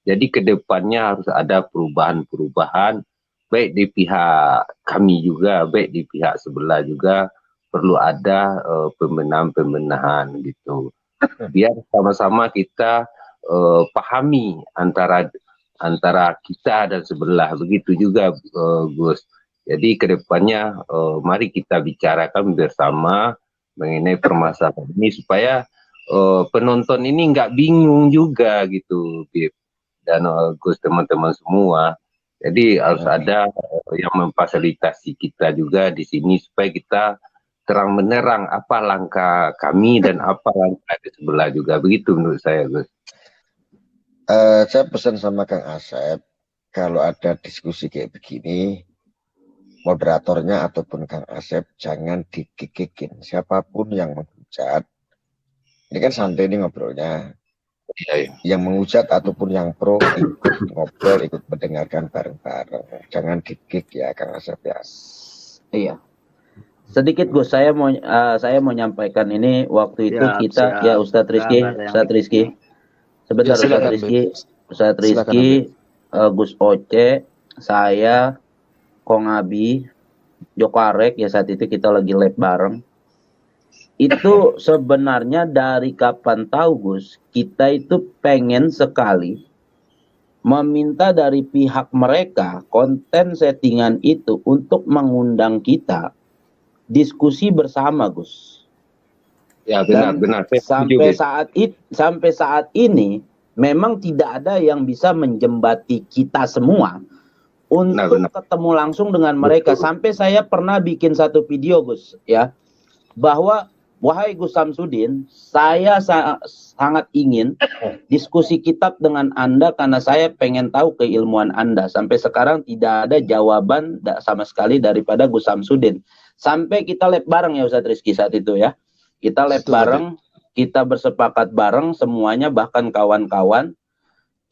Jadi ke depannya harus ada perubahan-perubahan, baik di pihak kami juga, baik di pihak sebelah juga perlu ada pembenahan-pembenahan gitu. Biar sama-sama kita pahami antara kita dan sebelah, begitu juga Gus. Jadi kedepannya mari kita bicarakan bersama mengenai permasalahan ini supaya penonton ini nggak bingung juga gitu, Bib dan Gus, teman-teman semua. Jadi harus ada yang memfasilitasi kita juga di sini supaya kita terang menerang apa langkah kami dan apa langkah di sebelah juga. Begitu menurut saya, Gus. Saya pesan sama Kang Asep, kalau ada diskusi kayak begini, moderatornya ataupun Kang Asep jangan dikikikin. Siapapun yang menghujat, ini kan santai nih ngobrolnya. Ya. Yang menghujat ataupun yang pro ikut ngobrol, ikut mendengarkan bareng-bareng. Jangan dikik ya Kang Asep ya. Iya. Sedikit Gus, saya mau nyampaikan ini waktu itu Siap, kita siap. ya Ustadz Rizky, Nggak ada yang Ustadz Rizky. Sebentar Ya, silakan, Ustadz Rizky, Ustadz Silakan, Rizky, Gus Oce, saya, Kong Abi, Joko Arek, ya saat itu kita lagi lab bareng. Itu sebenarnya dari kapan tahu Gus, kita itu pengen sekali meminta dari pihak mereka konten settingan itu untuk mengundang kita diskusi bersama Gus. Ya, Dan benar. Saya setuju, sampai saat ini memang tidak ada yang bisa menjembati kita semua untuk ketemu langsung dengan mereka. Betul. Sampai saya pernah bikin satu video Gus ya, bahwa wahai Gus Samsudin, saya sangat ingin diskusi kitab dengan Anda karena saya pengen tahu keilmuan Anda. Sampai sekarang tidak ada jawaban sama sekali daripada Gus Samsudin. Sampai kita lab bareng ya Ustadz Rizky saat itu ya. Kita lab bareng, kita bersepakat bareng semuanya, bahkan kawan-kawan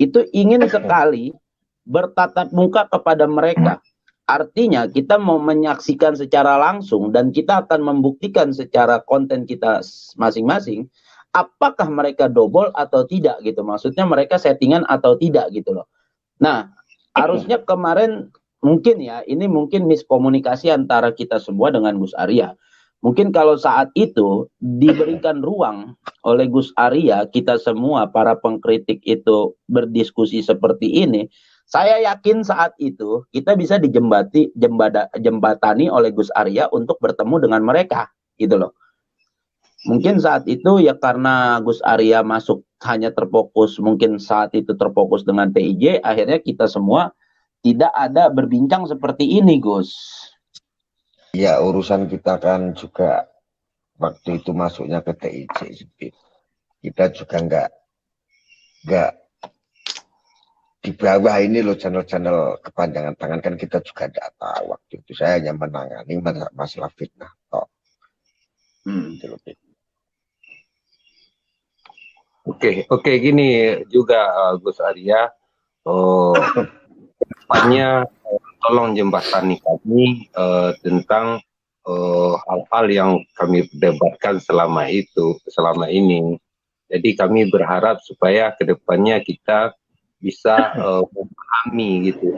itu ingin sekali bertatap muka kepada mereka. Artinya kita mau menyaksikan secara langsung dan kita akan membuktikan secara konten kita masing-masing apakah mereka double atau tidak gitu. Maksudnya mereka settingan atau tidak gitu loh. Nah, harusnya kemarin mungkin ya, ini mungkin miskomunikasi antara kita semua dengan Gus Arya. Mungkin kalau saat itu diberikan ruang oleh Gus Arya, kita semua para pengkritik itu berdiskusi seperti ini, saya yakin saat itu kita bisa dijembatani oleh Gus Arya untuk bertemu dengan mereka, gitu loh. Mungkin saat itu ya karena Gus Arya masuk hanya terfokus, mungkin saat itu terfokus dengan TIJ, akhirnya kita semua tidak ada berbincang seperti ini, Gus. Ya urusan kita kan juga waktu itu masuknya ke TIJ, kita juga nggak di bawah ini loh channel-channel kepanjangan tangan kan kita juga tidak tahu waktu itu. Saya hanya menangani masalah fitnah toh. Oke, gini juga Gus Arya, depannya tolong jembatani kami tentang hal-hal yang kami debatkan selama ini. Jadi kami berharap supaya kedepannya kita bisa memahami gitu.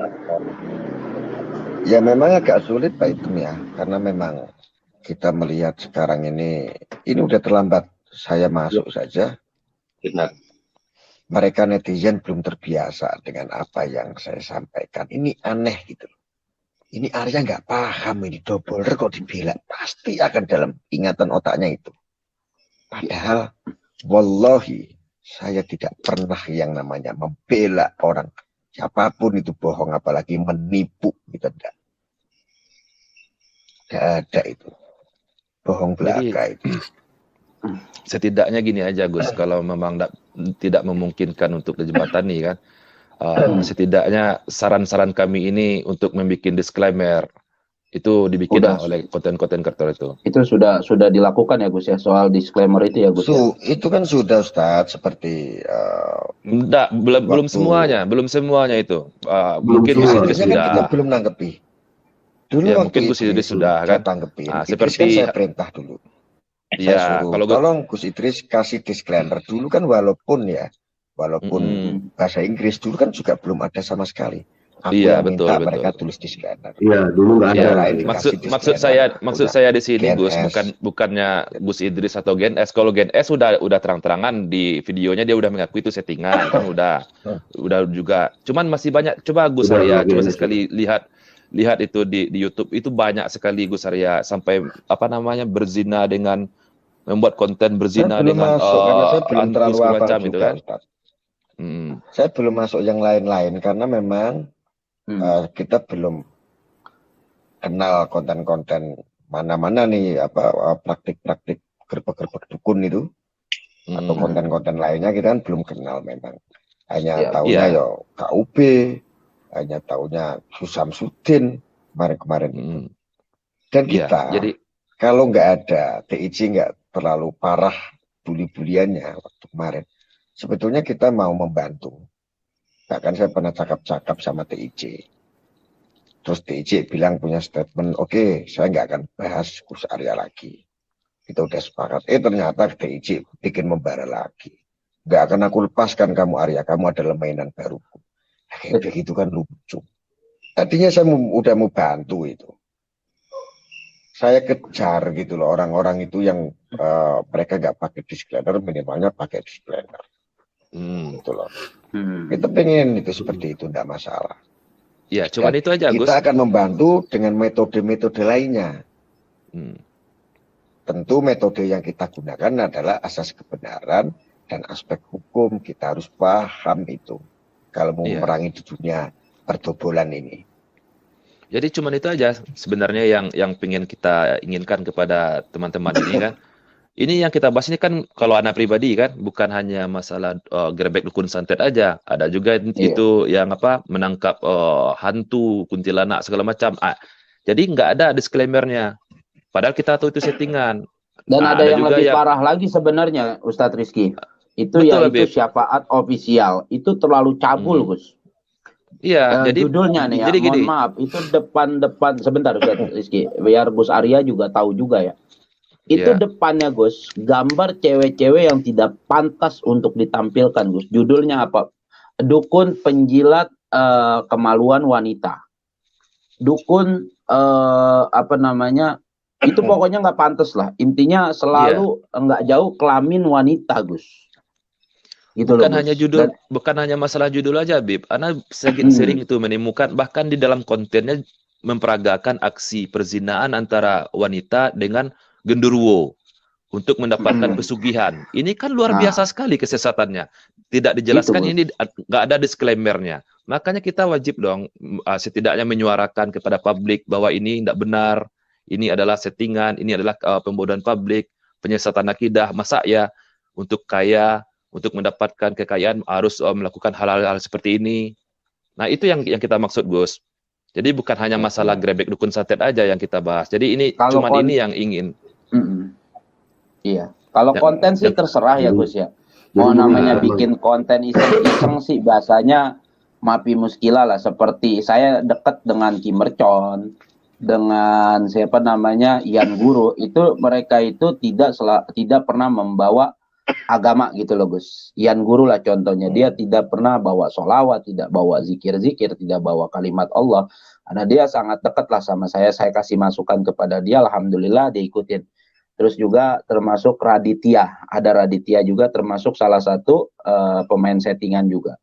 Ya memang agak sulit Pak itu ya, karena memang kita melihat sekarang ini udah terlambat. Saya masuk saja. Benar. Mereka netizen belum terbiasa dengan apa yang saya sampaikan. Ini aneh gitu. Ini Arya nggak paham ini doubler kok dibela. Pasti akan dalam ingatan otaknya itu. Padahal, wallahi, saya tidak pernah yang namanya membela orang. Siapapun itu bohong, apalagi menipu. Gitu, enggak. Nggak ada itu. Bohong Jadi belaka itu. setidaknya gini aja Gus, kalau memang tidak memungkinkan untuk dijembatani kan, setidaknya saran-saran kami ini untuk membuat disclaimer itu dibikin Udah. oleh konten-konten kreator itu. Itu sudah dilakukan ya Gus ya, soal disclaimer itu ya Gus ya. Itu kan sudah Ustadz, seperti Enggak, belum semuanya itu. Mungkin Gus Idris kan kita sudah. belum nanggepi. Dulu Ya, waktu mungkin Gus itu Idris sudah kan. tanggepin. Nah, Idris seperti kan saya perintah dulu. Saya ya, suruh, kalau tolong Gus Idris kasih disclaimer dulu kan, walaupun bahasa Inggris dulu kan juga belum ada sama sekali. Aku iya, yang minta betul. mereka tulis disclaimer. Iya, dulu nggak ada. Ya, lain maksud saya di sini Gus, GNS. bukannya Gus Idris atau GNS. Kalau GNS udah terang-terangan di videonya, dia udah mengakui itu settingan kan, udah juga. Cuman masih banyak. Coba Gus Udah, Arya, coba GNS. sekali lihat itu di YouTube, itu banyak sekali Gus Arya sampai berzina dengan membuat konten berzina Saya belum dengan masuk karena saya belum terlalu segala hafal macam juga, itu kan. Ustaz. Hmm. Saya belum masuk yang lain-lain karena memang kita belum kenal konten-konten mana-mana nih, praktik-praktik gerbek-gerbek dukun itu atau konten-konten lainnya kita kan belum kenal memang. Hanya taunya ya KUB, hanya taunya Susamsudin kemarin-kemarin itu. Dan kita kalau nggak ada TIJ, nggak terlalu parah bully-buliannya waktu kemarin, sebetulnya kita mau membantu. Bahkan saya pernah cakap-cakap sama TIJ. Terus TIJ bilang punya statement, oke, saya nggak akan bahas Gus Arya lagi. Kita udah sepakat. Ternyata TIJ bikin membara lagi. Nggak akan aku lepaskan kamu Arya, kamu adalah mainan baruku. Kayak begitu kan lucu. Tadinya saya udah mau bantu itu. Saya kejar gitu loh orang-orang itu yang mereka nggak pakai disclaimer, minimalnya pakai disclaimer. Gitu loh. Kita pengen itu seperti itu, enggak masalah. Ya, cuman itu aja Gus. Kita akan membantu dengan metode-metode lainnya. Tentu metode yang kita gunakan adalah asas kebenaran dan aspek hukum. Kita harus paham itu kalau mau memerangi di dunia perdobolan ini. Jadi cuman itu aja sebenarnya yang pengen kita inginkan kepada teman-teman ini kan. Ini yang kita bahas ini kan kalau anak pribadi kan, bukan hanya masalah gerbek dukun santet aja. Ada juga itu yang menangkap hantu, kuntilanak segala macam. Jadi nggak ada disclaimer-nya. Padahal kita tahu itu settingan. Dan ada yang lebih parah lagi sebenarnya, Ustadz Rizky. Itu yaitu syafaat ofisial. Itu terlalu cabul, Gus. Iya, jadi judulnya nih ya, mohon maaf, itu depan sebentar Ustadz Rizky, biar Gus Arya juga tahu juga ya. Itu depannya Gus, gambar cewek-cewek yang tidak pantas untuk ditampilkan Gus. Judulnya apa? Dukun penjilat kemaluan wanita. Dukun itu pokoknya nggak pantas lah. Intinya selalu nggak jauh kelamin wanita Gus. Gitu bukan loh, hanya judul, bukan hanya masalah judul aja, Bib. Ana sering itu menemukan bahkan di dalam kontennya memperagakan aksi perzinaan antara wanita dengan genderuwo untuk mendapatkan pesugihan. Ini kan luar biasa sekali kesesatannya. Tidak dijelaskan ini, nggak ada disclaimer-nya. Makanya kita wajib dong setidaknya menyuarakan kepada publik bahwa ini tidak benar, ini adalah settingan, ini adalah pembodohan publik, penyesatan akidah. Masa ya untuk kaya, untuk mendapatkan kekayaan harus melakukan hal-hal seperti ini. Nah itu yang kita maksud Gus. Jadi bukan hanya masalah grebek dukun santet aja yang kita bahas. Jadi ini cuman ini yang ingin. Iya. Kalau konten sih terserah ya Gus ya. Mau namanya bikin konten iseng-iseng sih bahasanya mapi muskilah lah. Seperti saya dekat dengan Kim Mercon, dengan siapa namanya Ian Guru, itu mereka itu tidak pernah membawa agama gitu loh Gus. Ian Guru lah contohnya, dia tidak pernah bawa sholawat, tidak bawa zikir-zikir, tidak bawa kalimat Allah. Karena dia sangat dekat lah sama saya kasih masukan kepada dia, alhamdulillah dia ikutin. Terus juga termasuk Raditya, ada Raditya juga termasuk salah satu pemain settingan juga.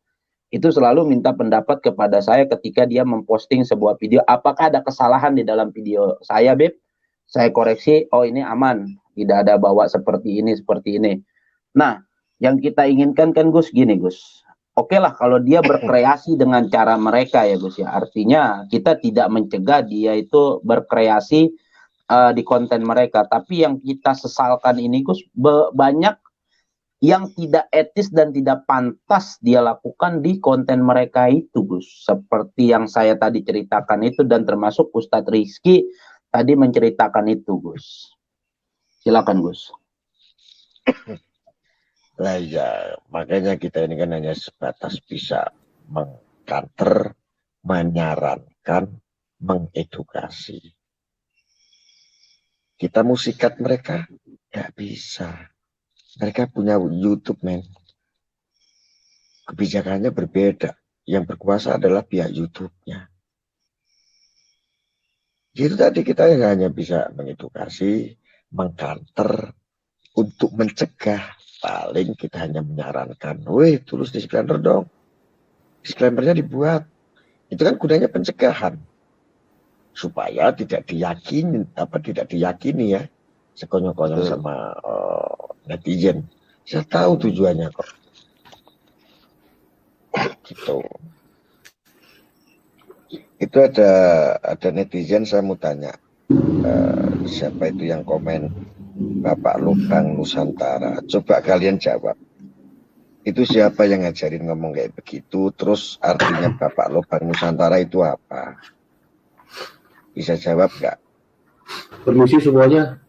Itu selalu minta pendapat kepada saya ketika dia memposting sebuah video, apakah ada kesalahan di dalam video saya, Beb? Saya koreksi, oh ini aman, tidak ada bawa seperti ini. Nah, yang kita inginkan kan Gus gini Gus. Oke lah kalau dia berkreasi dengan cara mereka ya Gus ya. Artinya kita tidak mencegah dia itu berkreasi di konten mereka. Tapi yang kita sesalkan ini Gus, banyak yang tidak etis dan tidak pantas dia lakukan di konten mereka itu Gus. Seperti yang saya tadi ceritakan itu, dan termasuk Ustadz Rizky tadi menceritakan itu Gus. Silakan Gus. Lah ya, makanya kita ini kan hanya sebatas bisa mengkanter, menyarankan, mengedukasi. Kita mau sikat mereka? Nggak bisa. Mereka punya YouTube, men. Kebijakannya berbeda. Yang berkuasa adalah pihak YouTube-nya. Itu tadi kita hanya bisa mengedukasi, mengkanter, untuk mencegah. Paling kita hanya menyarankan, weh, tulis disclaimer dong. Disclaimernya dibuat. Itu kan gunanya pencegahan. Supaya tidak diyakini ya. Sekonyong-konyong sama netizen. Saya tahu tujuannya kok. Gitu. Itu ada netizen, saya mau tanya. Siapa itu yang komen Bapak Lubang Nusantara? Coba kalian jawab. Itu siapa yang ngajarin ngomong kayak begitu? Terus artinya Bapak Lubang Nusantara itu apa? Bisa jawab nggak? Permisi semuanya,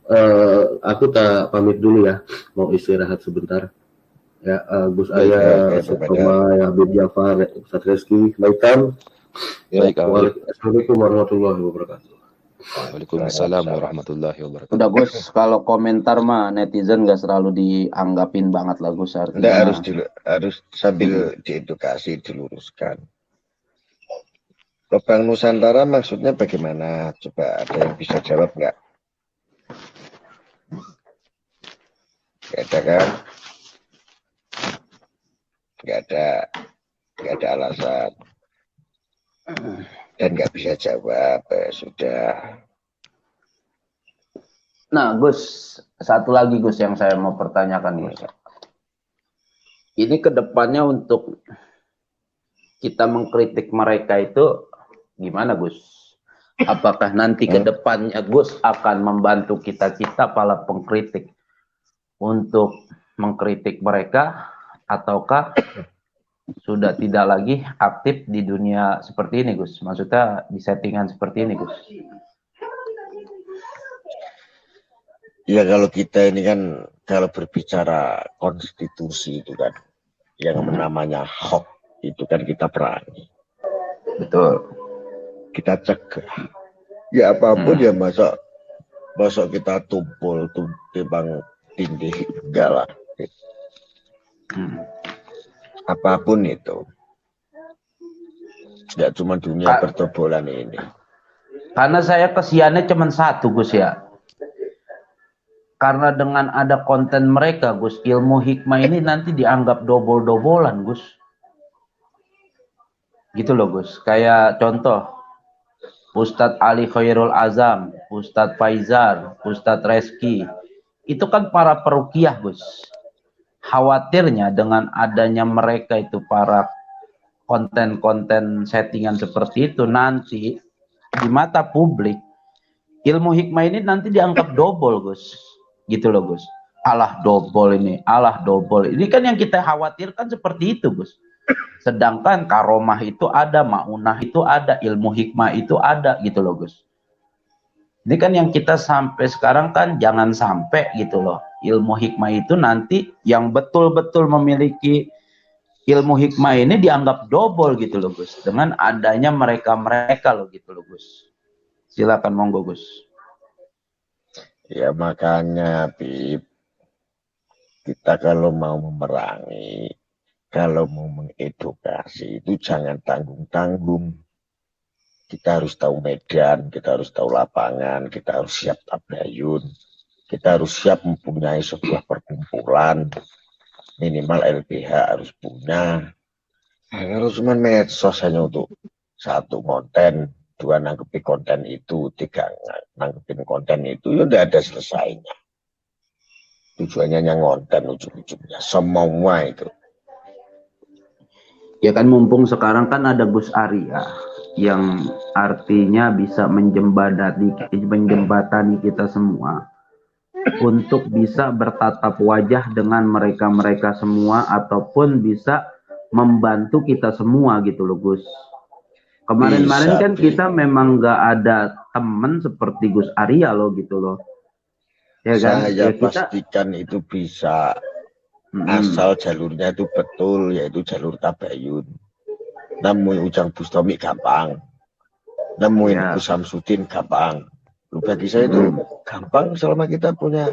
aku tak pamit dulu ya, mau istirahat sebentar. Ya, Gus Arya, sama ya Habib Jafar, Ustadz Rizky, Baikan. Baik, Assalamualaikum warahmatullahi wabarakatuh. Waalaikumsalam warahmatullahi wabarakatuh. Udah Gus, kalau komentar mah netizen nggak selalu dianggapin banget lah Gus. Artinya harus sambil diedukasi, diluruskan. Lubang Nusantara maksudnya bagaimana? Coba ada yang bisa jawab nggak? Nggak ada kan? Nggak ada alasan. Dan nggak bisa jawab, sudah. Nah Gus, satu lagi Gus yang saya mau pertanyakan Gus. Ini kedepannya untuk kita mengkritik mereka itu gimana Gus? Apakah nanti ke depannya Gus akan membantu kita para pengkritik untuk mengkritik mereka, ataukah sudah tidak lagi aktif di dunia seperti ini Gus? Maksudnya di settingan seperti ini Gus? Ya kalau kita ini kan, kalau berbicara konstitusi itu kan, yang namanya HOK itu kan kita perangi. Betul. Kita cegah. Ya apapun ya masa kita tumpul timbang tindih, enggak lah. Apapun itu. Enggak cuma dunia pertobolan ini. Karena saya kesiannya cuma satu Gus ya. Karena dengan ada konten mereka Gus, ilmu hikmah ini nanti dianggap dobol-dobolan Gus. Gitu loh Gus. Kayak contoh Ustadz Ali Khairul Azam, Ustadz Faizar, Ustadz Reski, itu kan para peruqyah Gus. Khawatirnya dengan adanya mereka itu para konten-konten settingan seperti itu, nanti di mata publik ilmu hikmah ini nanti dianggap dobol Gus. Gitu loh Gus. Alah dobol ini, alah dobol. Ini kan yang kita khawatirkan seperti itu Gus. Sedangkan karomah itu ada, maunah itu ada, ilmu hikmah itu ada gitu loh Gus. Ini kan yang kita sampai sekarang kan jangan sampai gitu loh. Ilmu hikmah itu nanti yang betul-betul memiliki ilmu hikmah ini dianggap dobol gitu loh Gus. Dengan adanya mereka-mereka loh gitu loh Gus. Silakan monggo Gus. Ya makanya Bib, kita kalau mau memerangi, kalau mau mengedukasi itu jangan tanggung-tanggung. Kita harus tahu medan, kita harus tahu lapangan, kita harus siap tabayun, kita harus siap mempunyai sebuah perkumpulan, minimal LBH harus punya. Nah, kalau cuma medsos hanya untuk satu konten, dua nanggepi konten itu, tiga nanggepin konten itu, ya udah ada selesainya. Tujuannya yang konten ujung-ujungnya, semua itu. Ya kan mumpung sekarang kan ada Gus Arya. yang artinya bisa menjembatani kita semua untuk bisa bertatap wajah dengan mereka-mereka semua ataupun bisa membantu kita semua gitu loh Gus. Kemarin-kemarin kan kita memang nggak ada temen seperti Gus Arya loh gitu loh. Ya kan? Saya Ya kita pastikan itu bisa, asal jalurnya itu betul, yaitu jalur tabayun. Nemuin Ujang Bustami gampang, nemuin Gus Samsudin gampang. Bagi saya itu gampang selama kita punya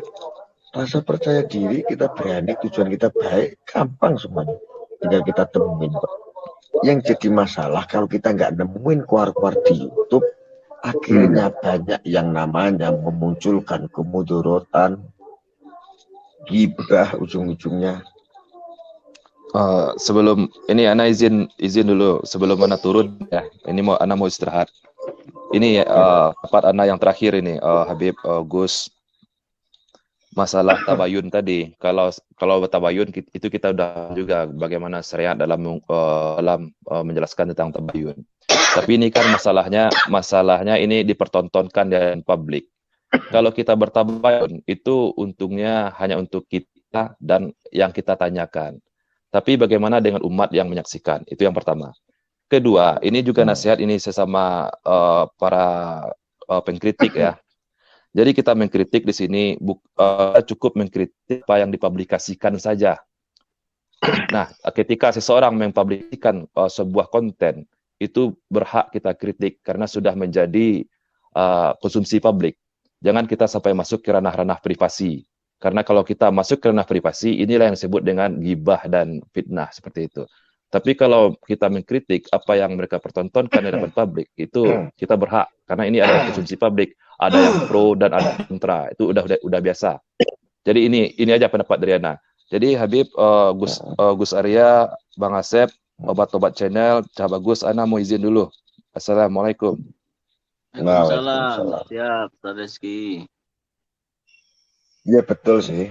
rasa percaya diri, kita berani, tujuan kita baik, gampang semuanya. Tinggal kita temuin. Yang jadi masalah kalau kita nggak nemuin keluar-keluar di YouTube, akhirnya banyak yang namanya memunculkan kemudorotan, gibah ujung-ujungnya. Sebelum ini Ana izin dulu sebelum Ana turun ya. Ini Ana mau istirahat. Ini tempat Ana yang terakhir ini Habib Gus, masalah tabayun tadi. Kalau tabayun itu kita udah juga bagaimana syariat dalam menjelaskan tentang tabayun. Tapi ini kan masalahnya ini dipertontonkan dan publik. Kalau kita bertabayun itu untungnya hanya untuk kita dan yang kita tanyakan. Tapi bagaimana dengan umat yang menyaksikan? Itu yang pertama. Kedua, ini juga nasihat ini sesama para pengkritik ya. Jadi kita mengkritik di sini cukup mengkritik apa yang dipublikasikan saja. Nah, ketika seseorang mempublikasikan sebuah konten, itu berhak kita kritik karena sudah menjadi konsumsi publik. Jangan kita sampai masuk ke ranah-ranah privasi. Karena kalau kita masuk ke ranah privasi, inilah yang disebut dengan gibah dan fitnah seperti itu. Tapi kalau kita mengkritik apa yang mereka pertontonkan di depan publik, itu kita berhak karena ini adalah konsumsi publik. Ada yang pro dan ada yang kontra. Itu udah biasa. Jadi ini aja pendapat dari Ana. Jadi Habib, Gus Arya, Bang Asep, Obat-Obat Channel, sahabat Gus, Ana mau izin dulu. Assalamualaikum. Waalaikumsalam. Siap, Ustaz Reski. Iya betul sih.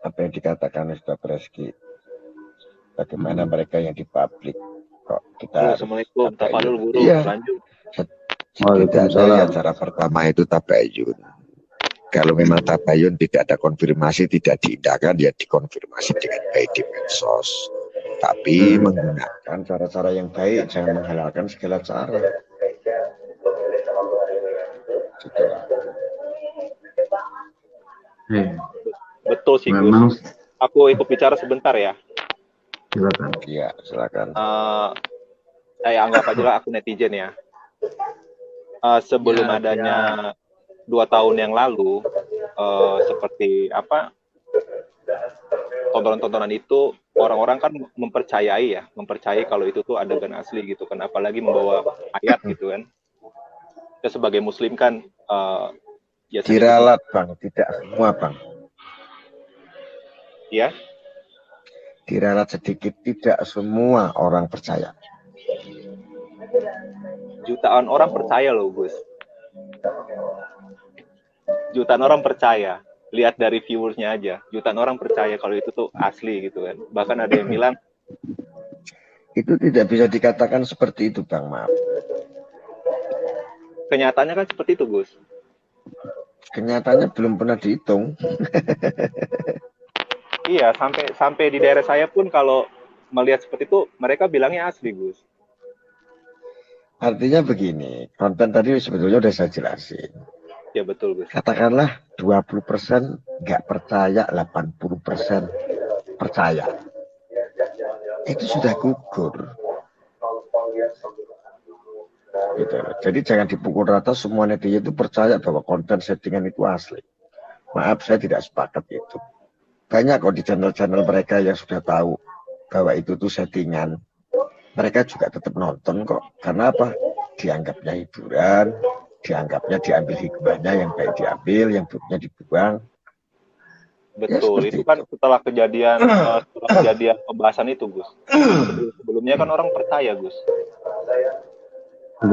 Apa yang dikatakan Ustaz Reski. Bagaimana mereka yang di publik kok kita. Assalamualaikum. Tafadhol guru. Iya. Lanjut. Setidaknya cara pertama itu tabayun. Kalau memang tabayun tidak ada konfirmasi, tidak diindahkan, ya dikonfirmasi dengan baik di medsos. Tapi menggunakan cara-cara yang baik, jangan menghalalkan segala cara. Betul sih Gus. Aku ikut bicara sebentar ya. Silakan. Iya, silakan. Saya anggap aja lah aku netizen ya. Sebelum adanya 2 tahun yang lalu, seperti apa tontonan-tontonan itu, orang-orang kan mempercayai kalau itu tuh adegan asli gitu kan, apalagi membawa ayat gitu kan. Kita sebagai muslim kan ya diralat Bang, tidak semua Bang. Ya. Diralat sedikit, tidak semua orang percaya. Jutaan orang percaya loh Gus. Jutaan orang percaya. Lihat dari viewersnya aja. Jutaan orang percaya kalau itu tuh asli gitu kan. Bahkan ada yang bilang itu tidak bisa dikatakan seperti itu Bang, maaf. Kenyataannya kan seperti itu Gus. Kenyataannya belum pernah dihitung. Iya, sampai di daerah saya pun kalau melihat seperti itu, mereka bilangnya asli, Gus. Artinya begini, konten tadi sebetulnya udah saya jelasin. Ya betul, Gus. Katakanlah 20% nggak percaya, 80% percaya. Itu sudah gugur. Gitu. Jadi jangan dipukul rata semua netizen itu percaya bahwa konten settingan itu asli. Maaf, saya tidak sepakat itu. Banyak kok di channel-channel mereka yang sudah tahu bahwa itu tuh settingan. Mereka juga tetap nonton kok. Karena apa? Dianggapnya hiburan, dianggapnya diambil hikmahnya, yang baik diambil, yang buruknya dibuang. Betul, ya, itu kan setelah kejadian pembahasan itu, Gus. Sebelumnya kan orang percaya, Gus.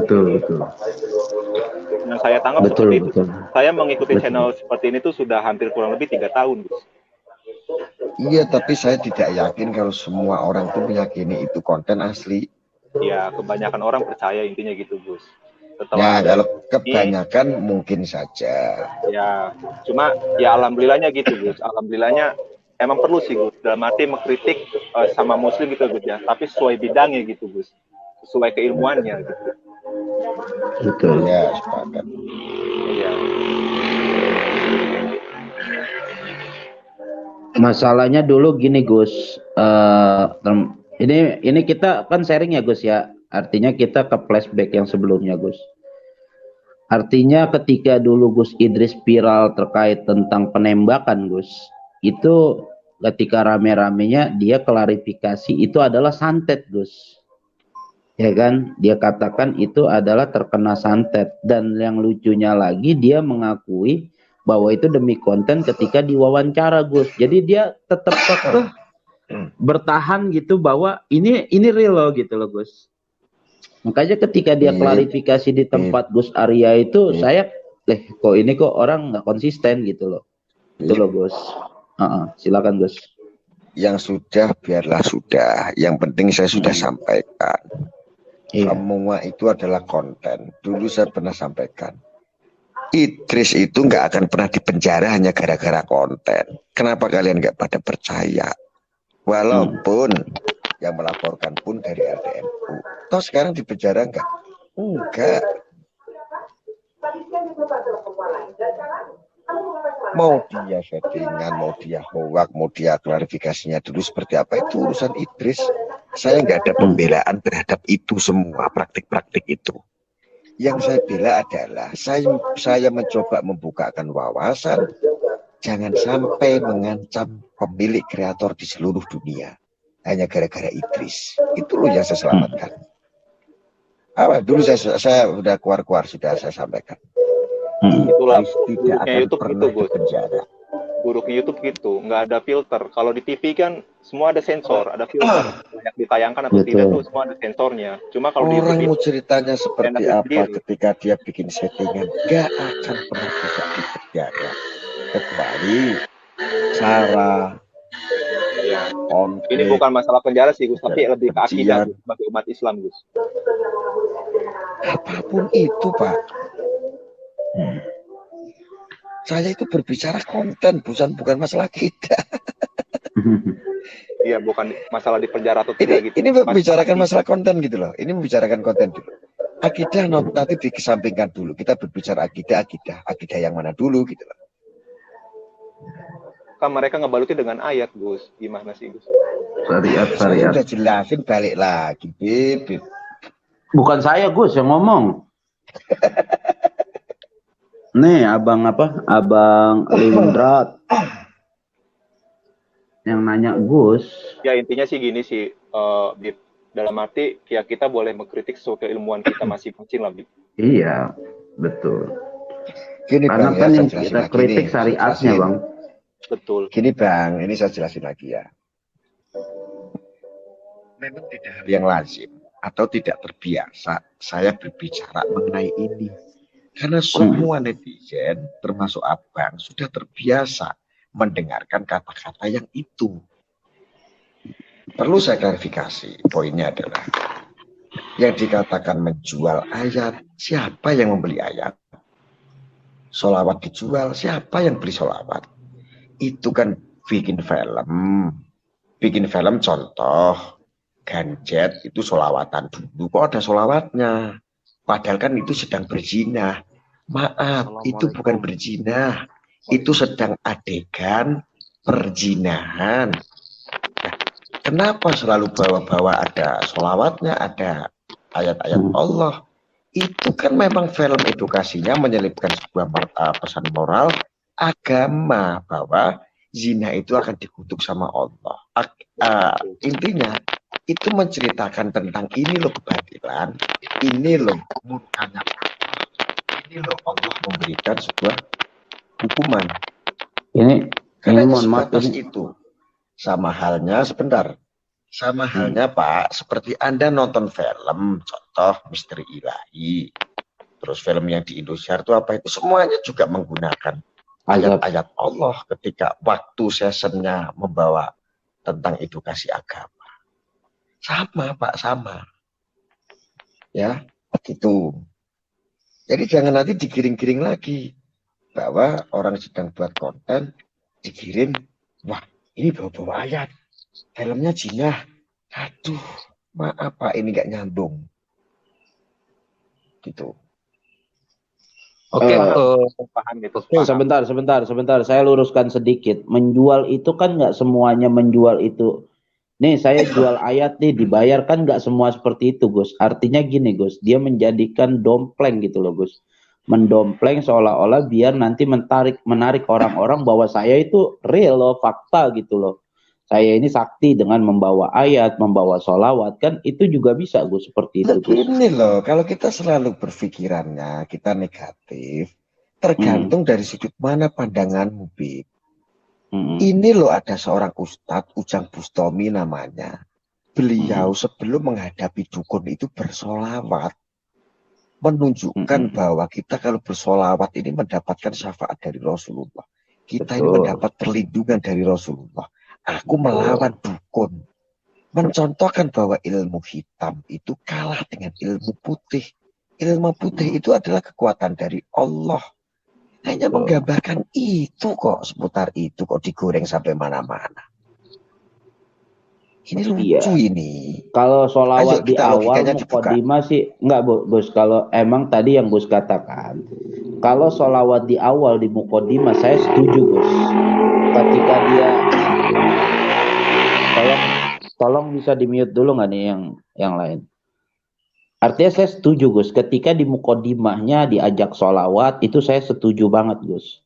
Betul. Yang saya tangkap seperti itu. Saya mengikuti channel seperti ini tuh sudah hampir kurang lebih 3 tahun, Gus. Iya, tapi saya tidak yakin kalau semua orang itu meyakini itu konten asli. ya kebanyakan orang percaya intinya gitu Gus. Ya, Setelah ada kalau ini, kebanyakan mungkin saja. ya cuma ya alhamdulillahnya gitu Gus. Alhamdulillahnya emang perlu sih Gus. Dalam arti mengkritik sama Muslim gitu Gus ya. Tapi sesuai bidangnya gitu Gus. Sesuai keilmuannya gitu. Betul. Ya, sepakat. Iya. Masalahnya dulu gini Gus, ini kita kan sharing ya Gus ya, artinya kita ke flashback yang sebelumnya Gus. Artinya ketika dulu Gus Idris viral terkait tentang penembakan Gus, itu ketika rame-ramenya dia klarifikasi itu adalah santet Gus. Ya kan, dia katakan itu adalah terkena santet, dan yang lucunya lagi dia mengakui bahwa itu demi konten ketika diwawancara Gus. Jadi dia tetap bertahan gitu bahwa ini real loh gitu loh Gus. Makanya ketika dia klarifikasi di tempat Gus Arya itu saya kok ini kok orang nggak konsisten gitu loh. Itu loh Gus. Silakan Gus. Yang sudah biarlah sudah. Yang penting saya sudah sampaikan. Semua itu adalah konten. Dulu saya pernah sampaikan. Idris itu nggak akan pernah dipenjara hanya gara-gara konten. Kenapa kalian nggak pada percaya? Walaupun yang melaporkan pun dari RDNU. Toh sekarang dipenjara nggak? Enggak. Mau dia settingan, mau dia hoak, mau dia klarifikasinya dulu seperti apa, itu urusan Idris. Saya nggak ada pembelaan terhadap itu semua, praktik-praktik itu. Yang saya bela adalah saya mencoba membukakan wawasan, jangan sampai mengancam pemilik kreator di seluruh dunia hanya gara-gara Idris. Itu loh yang saya selamatkan. Dulu saya sudah keluar sudah saya sampaikan. Itulah tidak akan YouTube pernah gitu, dipenjara. Buruknya YouTube gitu, nggak ada filter. Kalau di TV kan semua ada sensor, ada filter. Banyak ditayangkan atau tidak tuh semua ada sensornya. Cuma kalau di Orang YouTube mau ceritanya seperti apa sendiri. ketika dia bikin settingan, gak akan pernah bisa dipenjara. Kecuali cara ini bukan masalah penjara sih Gus, tapi lebih ke akidah Gus, sebagai umat Islam Gus. Apapun itu Pak. Saya itu berbicara konten, bukan masalah kita. Iya, bukan masalah di penjara atau tidak gitu. Ini membicarakan masalah konten gitu loh. Ini membicarakan konten dulu. Akidah nanti dikesampingkan dulu. Kita berbicara akidah yang mana dulu gitu loh. Kan mereka ngebalutnya dengan ayat Gus. Gimana sih Gus? Syariat. Saya udah jelasin balik lagi, Bib. Bukan saya Gus yang ngomong. Nih abang Lindrat yang nanya Gus. Ya intinya sih gini sih, Bib. Dalam arti ya kita boleh mengkritik sesuai keilmuan kita masing-masing lah, Bib. Iya, betul. Gini, karena Bang, kan ya, yang kita kritik syariatnya Bang. Betul. Gini Bang, ini saya jelasin lagi ya. Memang tidak hal yang lazim atau tidak terbiasa saya berbicara mengenai ini. Karena semua netizen, termasuk abang, sudah terbiasa mendengarkan kata-kata yang itu. Perlu saya klarifikasi, poinnya adalah yang dikatakan menjual ayat, siapa yang membeli ayat? Sholawat dijual, siapa yang beli sholawat? Itu kan bikin film contoh, ganjet itu sholawatan dulu, kok ada sholawatnya? Padahal kan itu sedang berzina. Maaf, itu bukan berzina. Itu sedang adegan perzinahan. Nah, kenapa selalu bawa-bawa ada sholawatnya, ada ayat-ayat Allah? Itu kan memang film edukasinya menyelipkan sebuah pesan moral agama bahwa zina itu akan dikutuk sama Allah. Intinya itu menceritakan tentang ini loh kebatilan, ini loh murkanya Allah, ini loh Allah memberikan sebuah hukuman. Ini mohon maaf itu sama halnya Pak, seperti Anda nonton film, contoh Misteri Ilahi, terus film yang di Indosiar itu apa itu semuanya juga menggunakan ayat-ayat Allah ketika waktu sessionnya membawa tentang edukasi agama. Sama Pak, sama. Ya, gitu. Jadi jangan nanti digiring-giring lagi bahwa orang sedang buat konten dikirim, wah ini bawa-bawa ayat, filmnya jinah. Aduh, maaf Pak, ini nggak nyambung. Gitu. Oke, Paham itu. Sebentar. Saya luruskan sedikit. Menjual itu kan nggak semuanya menjual itu. Nih, saya jual ayat nih, dibayar kan nggak semua seperti itu, Gus. Artinya gini, Gus. Dia menjadikan dompleng gitu loh, Gus. Mendompleng seolah-olah biar nanti menarik orang-orang bahwa saya itu real loh, fakta gitu loh. Saya ini sakti dengan membawa ayat, membawa sholawat, kan itu juga bisa, Gus, seperti itu, Gus. Begini loh, kalau kita selalu berpikirannya, kita negatif, tergantung dari sudut mana pandanganmu, Bib. Ini loh ada seorang ustadz, Ujang Bustomi namanya. Beliau sebelum menghadapi dukun itu bersolawat. Menunjukkan bahwa kita kalau bersolawat ini mendapatkan syafaat dari Rasulullah. Kita ini mendapat perlindungan dari Rasulullah. Aku melawan dukun. Mencontohkan bahwa ilmu hitam itu kalah dengan ilmu putih. Ilmu putih itu adalah kekuatan dari Allah. Hanya menggambarkan itu kok, seputar itu kok digoreng sampai mana-mana. Ini lucu ini. Kalau sholawat di awal muqaddimah sih enggak, Gus. Kalau emang tadi yang Gus katakan, kalau sholawat di awal di muqaddimah saya setuju, Gus. Ketika dia tolong bisa di-mute dulu nggak nih yang lain? Artinya saya setuju, Gus. Ketika di muqaddimahnya diajak sholawat, itu saya setuju banget, Gus.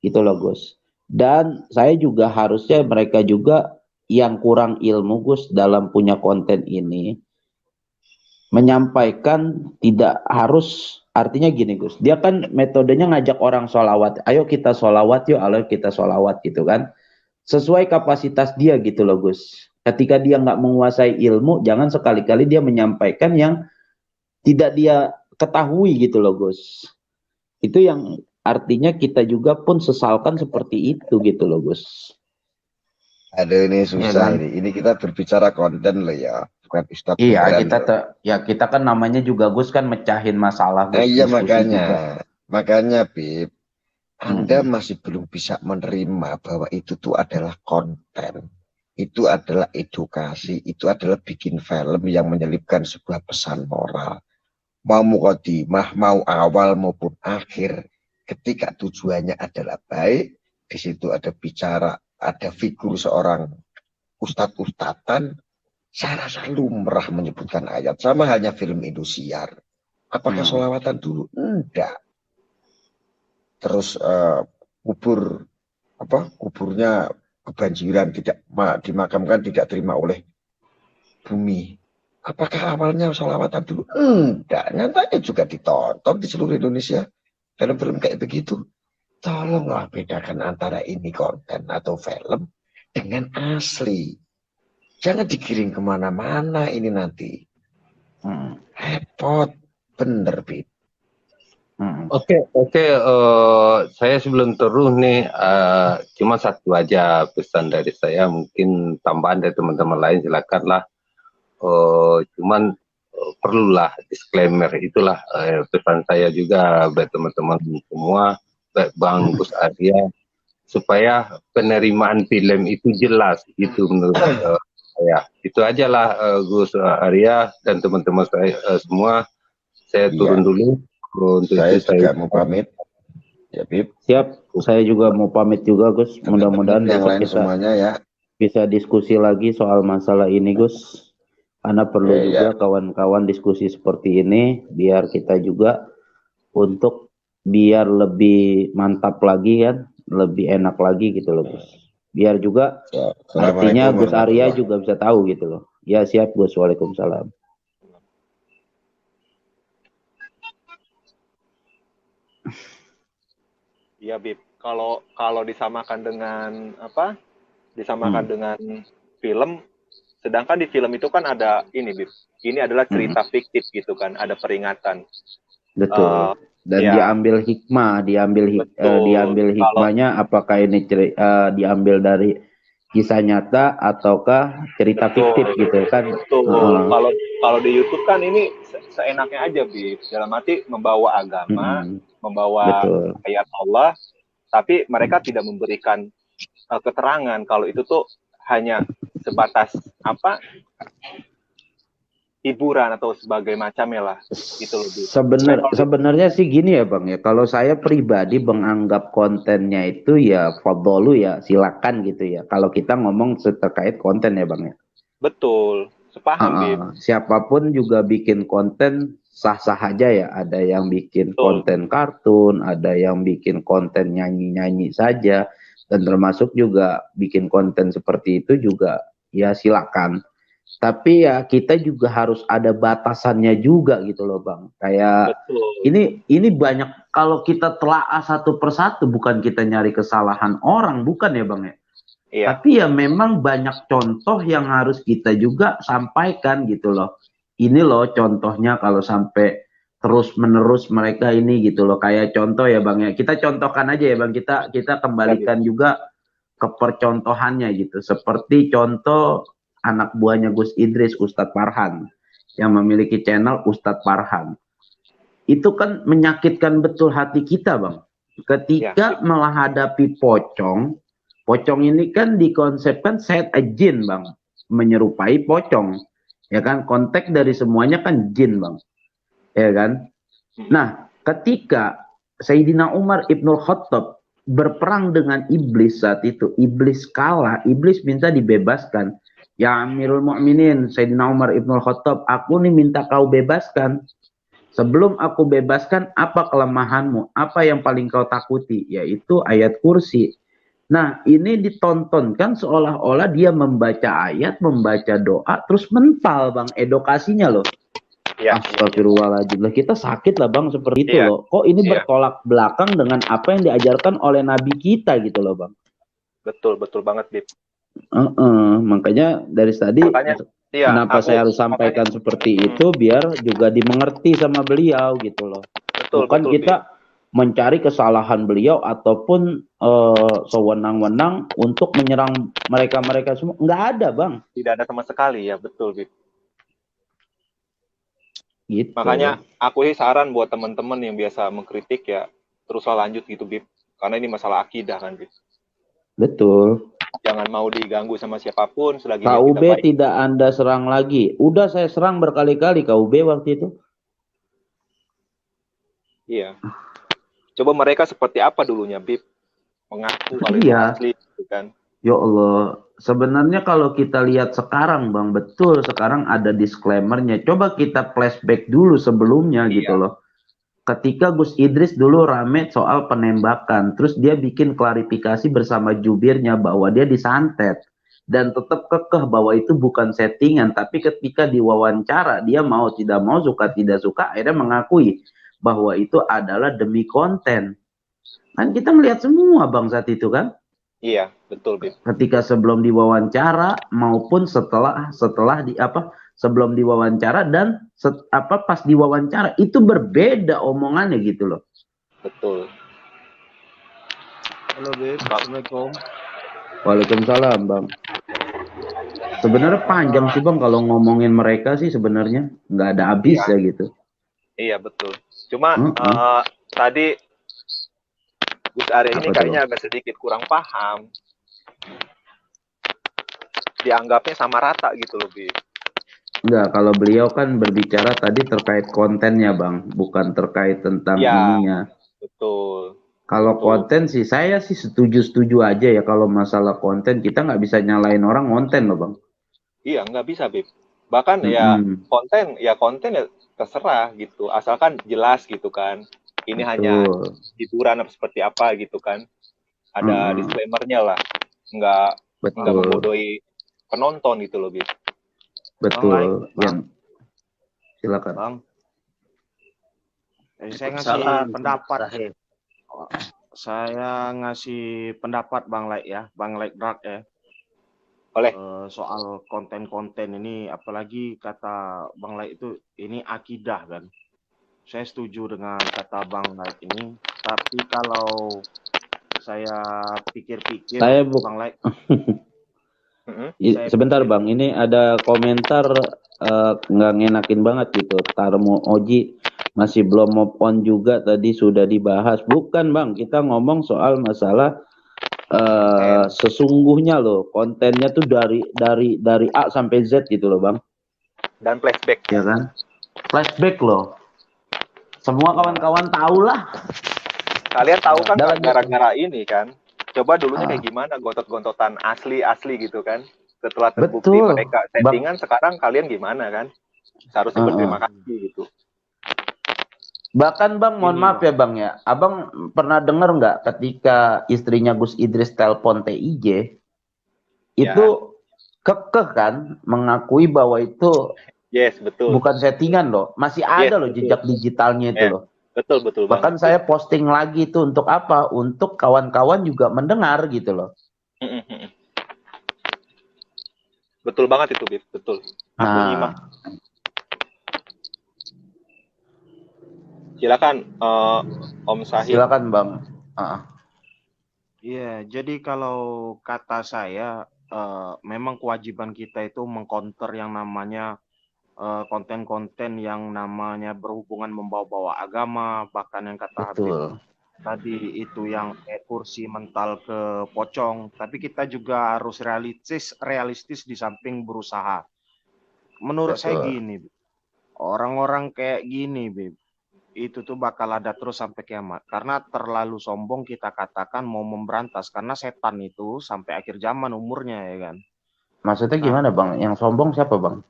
Gitu loh, Gus. Dan saya juga harusnya mereka juga yang kurang ilmu, Gus, dalam punya konten ini, menyampaikan tidak harus, artinya gini, Gus. Dia kan metodenya ngajak orang sholawat. Ayo kita sholawat yuk, ayo kita sholawat gitu kan. Sesuai kapasitas dia gitu loh, Gus. Ketika dia nggak menguasai ilmu, jangan sekali-kali dia menyampaikan yang tidak dia ketahui gitu loh, Gus. Itu yang artinya kita juga pun sesalkan seperti itu gitu loh, Gus. Aduh, ini susah ini. Ini kita berbicara konten loh ya, bukan Ustadz. Iya, kita kan namanya juga, Gus, kan mecahin masalah, Gus. Iya, makanya Bib, Anda masih belum bisa menerima bahwa itu tuh adalah konten. Itu adalah edukasi, itu adalah bikin film yang menyelipkan sebuah pesan moral. Mau muqaddimah, mau awal maupun akhir, ketika tujuannya adalah baik, di situ ada bicara, ada figur seorang ustadz-ustadzan, saya rasa lumrah menyebutkan ayat. Sama halnya film Indosiar. Apakah sholawatan dulu? Enggak. Terus kuburnya kebanjiran, tidak dimakamkan, tidak terima oleh bumi. Apakah awalnya sholawatan dulu? Enggak. Nyatanya juga ditonton di seluruh Indonesia. Film-film kayak begitu. Tolonglah bedakan antara ini konten atau film dengan asli. Jangan digiring kemana-mana ini nanti. Repot. Bener, Bib. Oke. Saya sebelum terus nih, cuma satu aja pesan dari saya. Mungkin tambahan dari teman-teman lain silakanlah. Cuman perlulah disclaimer, itulah pesan saya juga buat teman-teman semua, Bang Gus Arya, supaya penerimaan film itu jelas gitu menurut saya. Itu aja lah, Gus Arya dan teman-teman saya semua. Saya turun dulu. Untuk saya juga mau pamit. Ya, Bib. Siap, saya juga mau pamit juga, Gus. Mudah-mudahan yang lain kita semuanya ya bisa diskusi lagi soal masalah ini, Gus. Karena perlu juga kawan-kawan diskusi seperti ini, biar kita juga untuk biar lebih mantap lagi kan, lebih enak lagi gitu loh, Gus. Biar juga artinya Gus Arya juga bisa tahu gitu loh. Ya siap, Gus. Waalaikumsalam. Iya, Bib. Kalau disamakan dengan apa? Disamakan dengan film. Sedangkan di film itu kan ada ini, Bib. Ini adalah cerita fiktif gitu kan, ada peringatan. Betul. Dan diambil hikmah, diambil hikmahnya apakah ini diambil dari kisah nyata ataukah cerita fiktif gitu kan? Betul. kalau di YouTube kan ini seenaknya aja, Bib. Dalam arti membawa agama, membawa Betul. ayat Allah, tapi mereka tidak memberikan keterangan kalau itu tuh hanya sebatas apa hiburan atau sebagai macamnya lah gitu loh. Sebenarnya sih gini ya Bang ya, kalau saya pribadi menganggap kontennya itu ya fadholu ya, silakan gitu ya. Kalau kita ngomong terkait konten ya Bang ya. Betul, sepaham Bib. Siapapun juga bikin konten sah-sah aja ya. Ada yang bikin konten kartun, ada yang bikin konten nyanyi-nyanyi saja, dan termasuk juga bikin konten seperti itu juga ya silakan. Tapi ya kita juga harus ada batasannya juga gitu loh Bang. Kayak ini banyak, kalau kita telaah satu persatu, bukan kita nyari kesalahan orang, bukan ya Bang ya. Iya. Tapi ya memang banyak contoh yang harus kita juga sampaikan gitu loh. Ini loh contohnya kalau sampai terus menerus mereka ini gitu loh. Kayak contoh ya Bang ya. Kita contohkan aja ya Bang. Kita kembalikan juga ke percontohannya gitu. Seperti contoh anak buahnya Gus Idris, Ustadz Farhan, yang memiliki channel Ustadz Farhan. Itu kan menyakitkan betul hati kita Bang. Ketika menghadapi pocong ini kan dikonsepkan set a jin Bang, menyerupai pocong. Ya kan, konteks dari semuanya kan jin Bang. Ya kan? Nah, ketika Sayyidina Umar Ibnul Khattab berperang dengan iblis saat itu, iblis kalah, iblis minta dibebaskan. Ya Amirul Mukminin, Sayyidina Umar Ibnul Khattab, aku nih minta kau bebaskan. Sebelum aku bebaskan, apa kelemahanmu? Apa yang paling kau takuti? Yaitu ayat kursi. Nah, ini ditontonkan seolah-olah dia membaca ayat, membaca doa, terus mental Bang, edukasinya loh. Ya. Astagfirullahaladzim. Kita sakit lah Bang seperti itu loh. Kok ini bertolak belakang dengan apa yang diajarkan oleh Nabi kita gitu loh Bang. Betul banget Bib. Makanya dari tadi kenapa saya harus sampaikan seperti itu, biar juga dimengerti sama beliau gitu loh. Bukan kita mencari kesalahan beliau ataupun sewenang-wenang untuk menyerang mereka semua. Nggak ada Bang. Tidak ada sama sekali ya, betul Bib. Gitu. Makanya aku sih saran buat teman-teman yang biasa mengkritik ya, teruslah lanjut gitu Bib. Karena ini masalah akidah kan Bib. Betul. Jangan mau diganggu sama siapapun selagi KUB tidak Anda serang lagi. Udah saya serang berkali-kali KUB waktu itu. Iya. Coba mereka seperti apa dulunya, Bib? Mengaku kalau itu asli, gitu kan? Ya Allah. Sebenarnya kalau kita lihat sekarang, Bang, betul sekarang ada disclaimer-nya. Coba kita flashback dulu sebelumnya gitu loh. Ketika Gus Idris dulu rame soal penembakan, terus dia bikin klarifikasi bersama jubirnya bahwa dia disantet. Dan tetap kekeh bahwa itu bukan settingan, tapi ketika diwawancara, dia mau tidak mau, suka tidak suka, akhirnya mengakui bahwa itu adalah demi konten. Kan kita melihat semua Bang saat itu kan? Iya, betul, Bib. Ketika sebelum diwawancara maupun setelah sebelum diwawancara dan pas diwawancara itu berbeda omongannya gitu loh. Betul. Halo Bib, Assalamualaikum. Waalaikumsalam Bang. Sebenarnya panjang sih Bang kalau ngomongin mereka sih, sebenarnya nggak ada habis ya gitu. Iya betul. Cuma tadi Gus Arya ini kayaknya agak sedikit kurang paham. Dianggapnya sama rata gitu loh, Bib. Enggak, kalau beliau kan berbicara tadi terkait kontennya, Bang, bukan terkait tentang ininya. Betul. Kalau konten sih, saya sih setuju-setuju aja ya. Kalau masalah konten, kita nggak bisa nyalain orang konten loh, Bang. Iya, nggak bisa, Bib. Bahkan konten ya terserah gitu. Asalkan jelas gitu kan. Ini hanya hiburan seperti apa gitu kan. Ada disclaimer-nya lah. Nggak membodohi penonton gitu loh, Bib. Betul. Bang. Silakan. Bang. Saya ngasih pendapat. Saya ngasih pendapat Bang Laik ya, Bang Laik Drak ya. Oleh soal konten-konten ini, apalagi kata Bang Laik itu ini akidah kan. Saya setuju dengan kata Bang Laik ini, tapi kalau saya pikir-pikir Bang Laik Sebentar Bang, ini ada komentar nggak ngenakin banget gitu. Tarmo Oji masih belum move on juga, tadi sudah dibahas. Bukan Bang, kita ngomong soal masalah sesungguhnya loh, kontennya tuh dari A sampai Z gitu loh Bang. Dan flashback. Ya kan? Flashback loh. Semua kawan-kawan tahu lah. Kalian tahu kan gara-gara ini kan. Coba dulunya kayak gimana gontot-gontotan asli gitu kan. Setelah terbukti mereka settingan, sekarang kalian gimana kan? Seharusnya berterima kasih gitu. Bahkan Bang, mohon maaf ya Bang ya. Abang pernah dengar nggak ketika istrinya Gus Idris telepon TIJ, itu kekeh kan mengakui bahwa itu betul. Bukan settingan loh. Masih ada loh jejak digitalnya itu loh. Betul. Bahkan saya posting lagi itu untuk apa? Untuk kawan-kawan juga mendengar gitu loh. Betul banget itu, Bib. Betul. Aku nyimak. Silakan, Om Sahid. Silakan, Bang. Iya, jadi kalau kata saya, memang kewajiban kita itu mengcounter yang namanya konten-konten yang namanya berhubungan membawa-bawa agama, bahkan yang kata Habib tadi itu yang kursi mental ke pocong. Tapi kita juga harus realistis di samping berusaha. Menurut saya gini, orang-orang kayak gini, Bib, itu tuh bakal ada terus sampai kiamat. Karena terlalu sombong kita katakan mau memberantas, karena setan itu sampai akhir zaman umurnya, ya kan. Maksudnya gimana Bang? Yang sombong siapa Bang?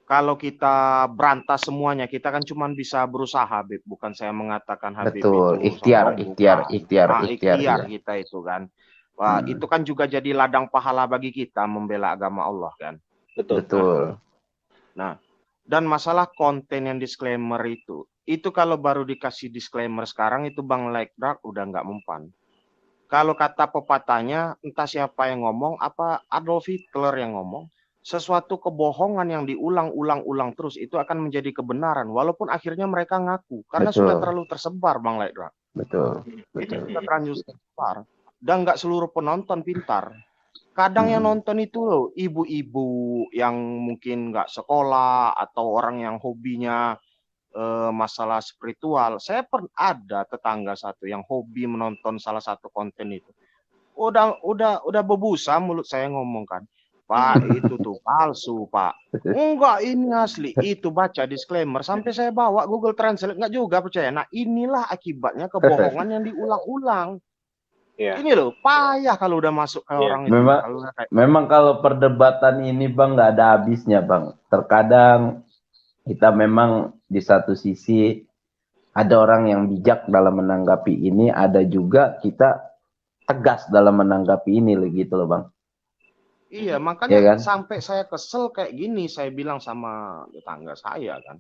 Kalau kita berantas semuanya, kita kan cuma bisa berusaha, Bib. Bukan saya mengatakan Habib betul, itu ikhtiar kita itu kan. Wah, itu kan juga jadi ladang pahala bagi kita membela agama Allah kan. Betul. Nah, dan masalah konten yang disclaimer itu kalau baru dikasih disclaimer sekarang itu Bang Like Dark udah nggak mempan. Kalau kata pepatahnya, entah siapa yang ngomong, apa Adolf Hitler yang ngomong, sesuatu kebohongan yang diulang-ulang terus itu akan menjadi kebenaran walaupun akhirnya mereka ngaku karena sudah terlalu tersebar Bang Laidra. Betul. Itu sudah terlanjur tersebar dan nggak seluruh penonton pintar. Kadang yang nonton itu loh ibu-ibu yang mungkin nggak sekolah atau orang yang hobinya masalah spiritual. Saya pernah ada tetangga satu yang hobi menonton salah satu konten itu. Udah bebusa mulut saya ngomong kan. Pak, itu tuh palsu, Pak. Enggak, ini asli. Itu baca disclaimer. Sampai saya bawa Google Translate. Enggak juga percaya. Nah, inilah akibatnya kebohongan yang diulang-ulang. Ini loh, payah kalau udah masuk ke orang itu. Memang kalau perdebatan ini, Bang, nggak ada habisnya, Bang. Terkadang kita memang di satu sisi ada orang yang bijak dalam menanggapi ini. Ada juga kita tegas dalam menanggapi ini, gitu loh, Bang. Iya, makanya sampai saya kesel kayak gini, saya bilang sama tetangga saya kan.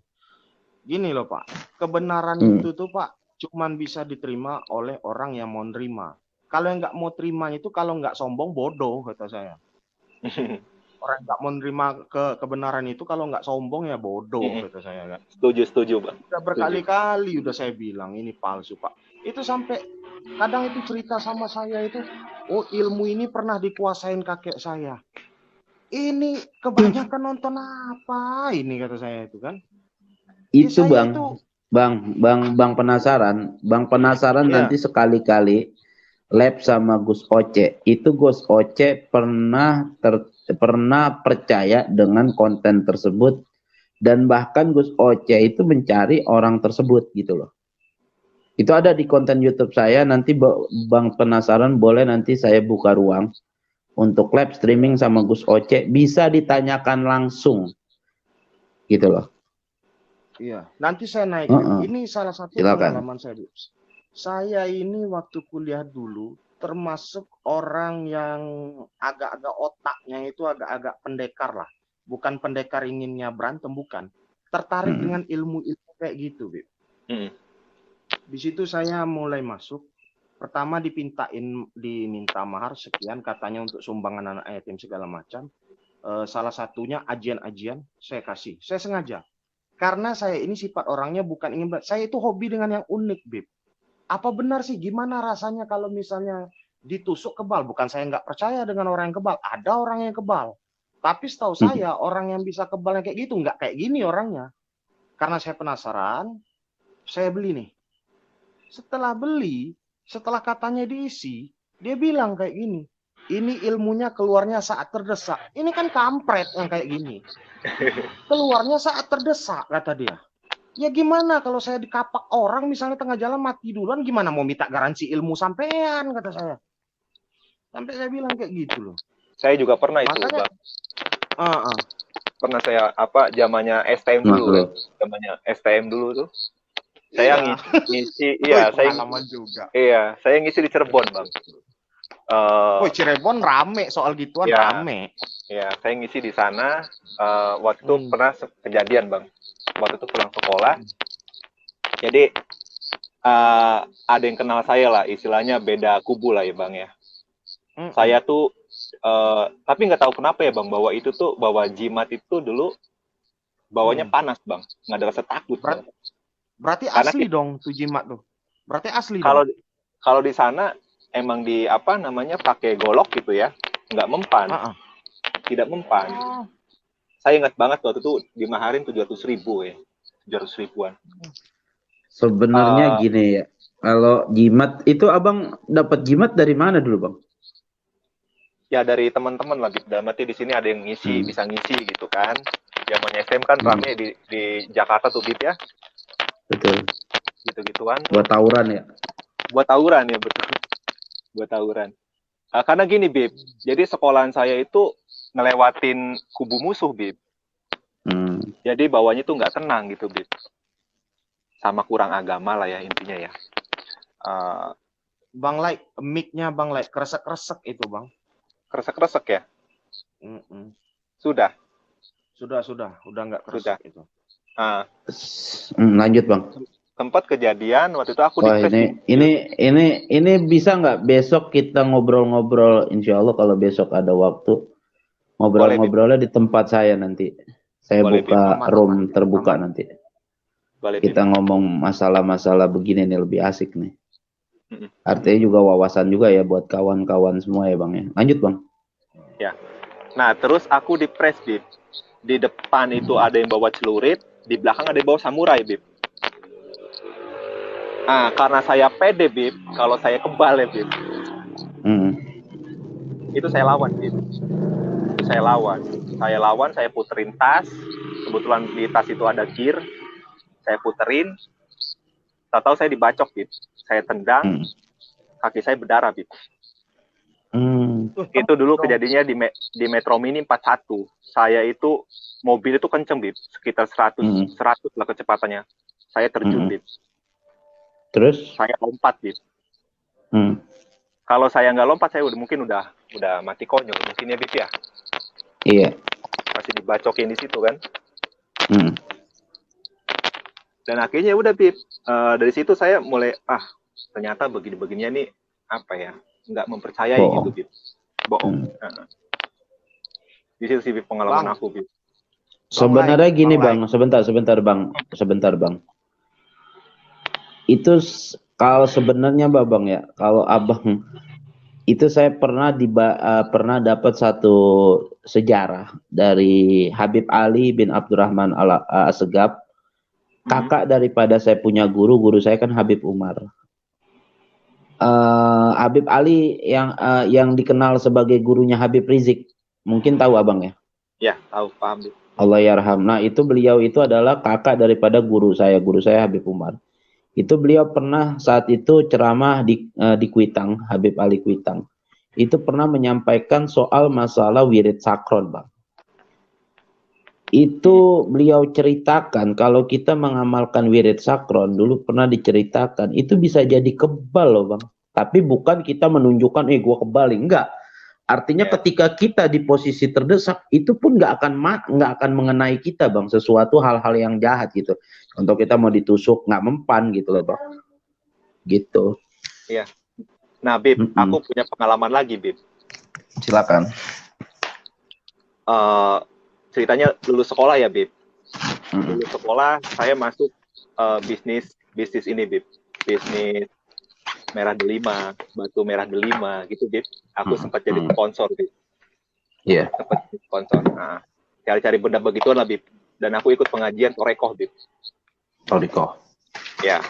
Gini loh Pak, kebenaran itu tuh Pak, cuman bisa diterima oleh orang yang mau nerima. Kalau yang nggak mau terima itu, kalau nggak sombong, bodoh, kata saya. Orang yang nggak mau nerima kebenaran itu, kalau nggak sombong ya bodoh, kata saya kan. Setuju Pak. Udah berkali-kali udah saya bilang, ini palsu Pak. Itu sampai, kadang itu cerita sama saya itu, oh ilmu ini pernah dikuasain kakek saya. Ini kebanyakan nonton apa ini kata saya itu kan. Itu Bang, Bang penasaran. Bang penasaran nanti sekali-kali lab sama Gus Oce. Itu Gus Oce pernah percaya dengan konten tersebut. Dan bahkan Gus Oce itu mencari orang tersebut gitu loh. Itu ada di konten YouTube saya, nanti Bang penasaran boleh nanti saya buka ruang untuk live streaming sama Gus Oce, bisa ditanyakan langsung. Gitu loh. Iya, nanti saya naik. Ini salah satu pengalaman saya. Saya ini waktu kuliah dulu termasuk orang yang agak-agak otaknya itu agak-agak pendekar lah. Bukan pendekar inginnya berantem, bukan. Tertarik dengan ilmu-ilmu kayak gitu, Bib. Di situ saya mulai masuk. Pertama diminta mahar sekian, katanya untuk sumbangan anak yatim segala macam. Salah satunya ajian-ajian saya kasih. Saya sengaja. Karena saya ini sifat orangnya bukan ingin, saya itu hobi dengan yang unik, Bib. Apa benar sih gimana rasanya kalau misalnya ditusuk kebal. Bukan saya nggak percaya dengan orang yang kebal. Ada orang yang kebal. Tapi setahu saya orang yang bisa kebal yang kayak gitu nggak kayak gini orangnya. Karena saya penasaran, saya beli nih. Setelah beli, setelah katanya diisi, dia bilang kayak gini. Ini ilmunya keluarnya saat terdesak. Ini kan kampret yang kayak gini. Keluarnya saat terdesak, kata dia. Ya gimana kalau saya dikapak orang misalnya tengah jalan mati duluan, gimana mau minta garansi ilmu sampean, kata saya. Sampai saya bilang kayak gitu loh. Saya juga pernah itu, Makanya, Bang. Pernah saya zamannya STM dulu kan. Zamannya STM dulu tuh. Saya ngisi saya ngisi di Cirebon, Bang. Cirebon rame soal gituan, rame. Iya, saya ngisi di sana. Waktu itu pernah kejadian, Bang. Waktu itu pulang sekolah. Jadi ada yang kenal saya lah, istilahnya beda kubu lah ya, Bang ya. Saya tuh tapi nggak tahu kenapa ya, Bang, bawa jimat itu dulu bawanya panas, Bang. Nggak ada rasa takut. Berarti asli dong tuh jimat tuh. Berarti asli kalau di sana emang pakai golok gitu ya, nggak mempan. Tidak mempan. Saya ingat banget waktu itu dimaharin 700.000 ya. 700.000-an. Sebenarnya gini ya. Kalau jimat itu Abang dapat jimat dari mana dulu, Bang? Ya dari teman-teman lah. Berarti di sini ada yang ngisi, bisa ngisi gitu kan. Zamannya SM kan rame di Jakarta tuh, Bib ya. Betul. Gitu-gituan. Buat tawuran ya. Buat tawuran ya, betul. Buat tawuran. Karena gini, Bib. Jadi sekolahan saya itu ngelewatin kubu musuh, Bib. Jadi bawahnya tuh nggak tenang gitu, Bib. Sama kurang agama lah ya intinya ya. Bang Lai, mic-nya Bang Lai kresek-kresek itu, Bang. Kresek-kresek ya? Sudah. Udah nggak kresek itu. Lanjut, Bang. Tempat kejadian waktu itu aku ini bisa nggak besok kita ngobrol-ngobrol, insya Allah kalau besok ada waktu ngobrol-ngobrolnya di tempat saya nanti. Saya buka room terbuka nanti. Kita ngomong masalah-masalah begini nih lebih asik nih. Artinya juga wawasan juga ya buat kawan-kawan semua ya, Bang ya. Lanjut, Bang. Ya. Nah, terus aku di-press, Bib. Di depan itu ada yang bawa celurit, di belakang ada yang bawa samurai, Bib. Nah, karena saya pede, Bib, kalau saya kebal ya, Bib. Itu saya lawan, Bib. Saya lawan, saya puterin tas. Kebetulan di tas itu ada gear. Saya puterin. Tahu saya dibacok, Bib. Saya tendang. Kaki saya berdarah, Bib. Itu dulu kejadiannya di Metro Mini 41. Saya itu mobil itu kenceng, Bib. Sekitar 100 lah kecepatannya. Saya terjun, Bib. Terus? Saya lompat, Bib. Kalau saya nggak lompat, saya mungkin udah mati konyol mungkin ya, Bib ya. Iya. Masih dibacokin di situ kan. Dan akhirnya udah, Bib. Dari situ saya mulai ternyata begini-begininya nih nggak mempercayai gitu, Bib. Bohong. Di situ sih, Bib, pengalaman aku, Bib. Sebenarnya gini, Bang. Sebentar, Bang. Itu kalau sebenarnya Babang ya, kalau Abang itu saya pernah dapat satu sejarah dari Habib Ali bin Abdurrahman Al-Assegaf, kakak daripada saya punya guru saya kan Habib Umar. Habib Ali yang dikenal sebagai gurunya Habib Rizik, mungkin tahu Abang ya? Ya, tahu, paham. Allah yarham. Nah, beliau itu adalah kakak daripada guru saya Habib Umar. Itu beliau pernah saat itu ceramah di Kuitang, Habib Ali Kuitang. Itu pernah menyampaikan soal masalah wirid sakron, Bang. Itu beliau ceritakan kalau kita mengamalkan wirid sakron, dulu pernah diceritakan, itu bisa jadi kebal loh, Bang. Tapi bukan kita menunjukkan, gua kebal, enggak. Artinya ketika kita di posisi terdesak, itu pun nggak akan mengenai kita, Bang. Sesuatu hal-hal yang jahat gitu. Contoh kita mau ditusuk, nggak mempan gitu loh, Bang. Gitu. Iya. Nah, Bib, aku punya pengalaman lagi, Bib. Silakan. Ceritanya lulus sekolah ya, Bib. Lulus sekolah, saya masuk bisnis ini, Bib. Bisnis merah delima, batu merah delima gitu, Bib. Aku sempat jadi sponsor, Bib. Iya. Sempat jadi sponsor. Nah, cari-cari benda begituan lah, Bib. Dan aku ikut pengajian Torekoh, Bib. Torekoh. Ya.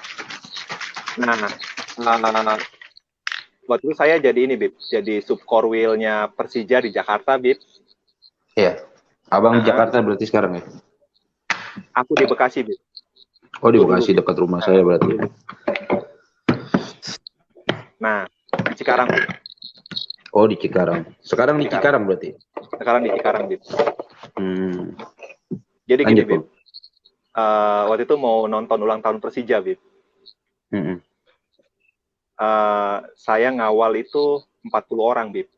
Nah, waktu itu saya jadi ini, Bib. Jadi subkorwilnya Persija di Jakarta, Bib. Iya. Abang di Jakarta berarti sekarang ya? Aku di Bekasi, Bib. Oh, di Bekasi dekat rumah saya berarti. Nah, di Cikarang, Bib. Oh, di Cikarang. Sekarang di Cikarang berarti? Sekarang di Cikarang, Bib. Jadi gini, Bib. Waktu itu mau nonton ulang tahun Persija, Bib. Saya ngawal itu 40 orang, Bib.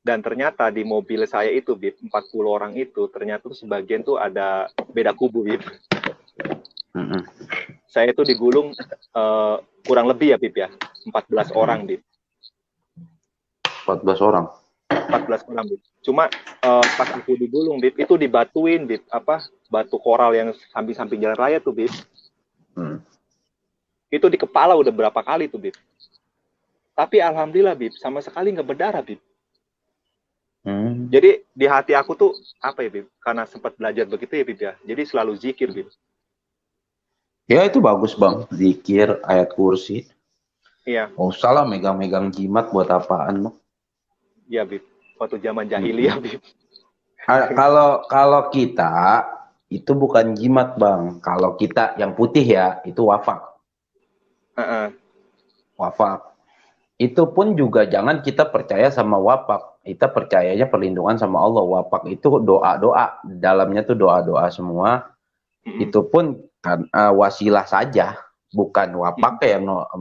Dan ternyata di mobil saya itu, Bib, 40 orang itu, ternyata tuh sebagian tuh ada beda kubu, Bib. Saya itu digulung kurang lebih ya, Bib ya. 14 orang, Bib. 14 orang? 14 orang, Bib. Cuma pas aku digulung, Bib, itu dibatuin, Bib. Batu koral yang samping-samping jalan raya tuh, Bib. Itu di kepala udah berapa kali tuh, Bib. Tapi alhamdulillah, Bib, sama sekali nggak berdarah, Bib. Jadi di hati aku tuh, apa ya, Bib? Karena sempat belajar begitu ya, Bib ya. Jadi selalu zikir, Bib. Ya, itu bagus, Bang. Zikir, ayat kursi. Iya. Oh, salah megang-megang jimat buat apaan, Bang? Iya, Bib. Waktu zaman jahiliyah, Bib. Kalau kita, itu bukan jimat, Bang. Kalau kita yang putih ya, itu wafak. Wafak. Itu pun juga jangan kita percaya sama wafak. Kita percayanya perlindungan sama Allah. Wafak itu doa-doa. Dalamnya tuh doa-doa semua. Itu pun kan wasilah saja. Bukan wafak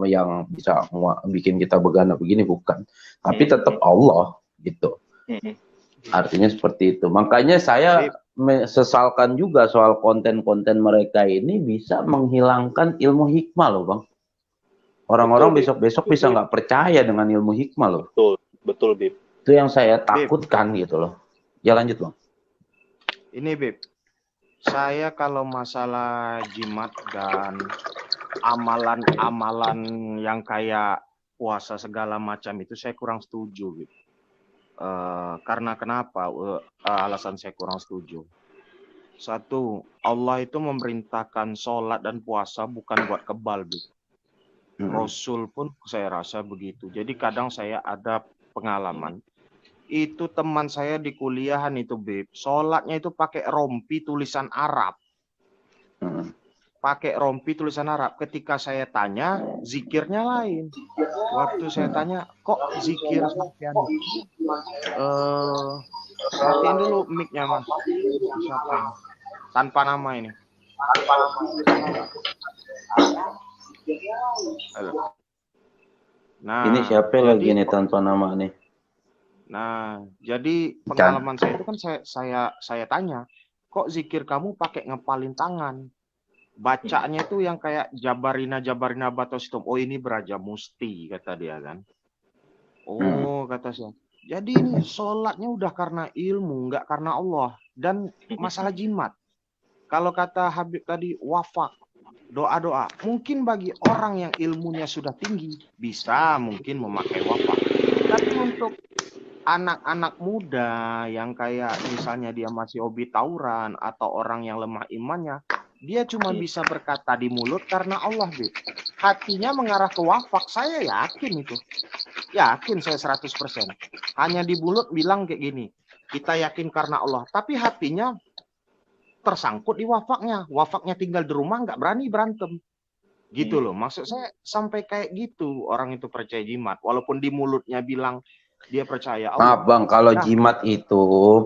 yang bisa bikin kita begana begini, bukan. Tapi tetap Allah gitu. Artinya seperti itu. Makanya saya sesalkan juga soal konten-konten mereka ini bisa menghilangkan ilmu hikmah loh, Bang. Orang-orang besok-besok bisa nggak percaya dengan ilmu hikmah loh. Betul, Bib. Itu yang saya takutkan gitu loh. Ya lanjut, Bang. Ini, Bib. Saya kalau masalah jimat dan amalan-amalan yang kayak puasa segala macam itu saya kurang setuju, Bib. Karena kenapa? Alasan saya kurang setuju. Satu, Allah itu memerintahkan sholat dan puasa bukan buat kebal, Bib. Rasul pun saya rasa begitu. Jadi kadang saya ada pengalaman. Itu teman saya di kuliahan itu, Bib. Sholatnya itu pakai rompi tulisan Arab. Pakai rompi tulisan Arab. Ketika saya tanya, zikirnya lain. Waktu saya tanya, kok zikir sekian? Matiin dulu mic-nya, Mas. Siapa ini? Tanpa nama ini. Halo. Nah, ini siapa lagi nih tanpa nama nih? Nah, jadi pengalaman saya itu kan saya tanya, kok zikir kamu pakai ngepalin tangan? Bacanya itu yang kayak Jabarina Batositum. Oh, ini Beraja Musti, kata dia kan. Oh, kata saya. Jadi ini sholatnya udah karena ilmu, nggak karena Allah. Dan masalah jimat. Kalau kata Habib tadi, wafak. Doa-doa. Mungkin bagi orang yang ilmunya sudah tinggi, bisa mungkin memakai wafak. Tapi untuk anak-anak muda yang kayak misalnya dia masih hobi tawuran atau orang yang lemah imannya, dia cuma bisa berkata di mulut karena Allah, Bib. Hatinya mengarah ke wafak, saya yakin itu. Yakin saya 100%. Hanya di mulut bilang kayak gini, kita yakin karena Allah. Tapi hatinya tersangkut di wafaknya. Wafaknya tinggal di rumah, nggak berani berantem. Gitu loh. Maksud saya sampai kayak gitu orang itu percaya jimat. Walaupun di mulutnya bilang dia percaya Allah. Maaf, Bang, kalau jimat itu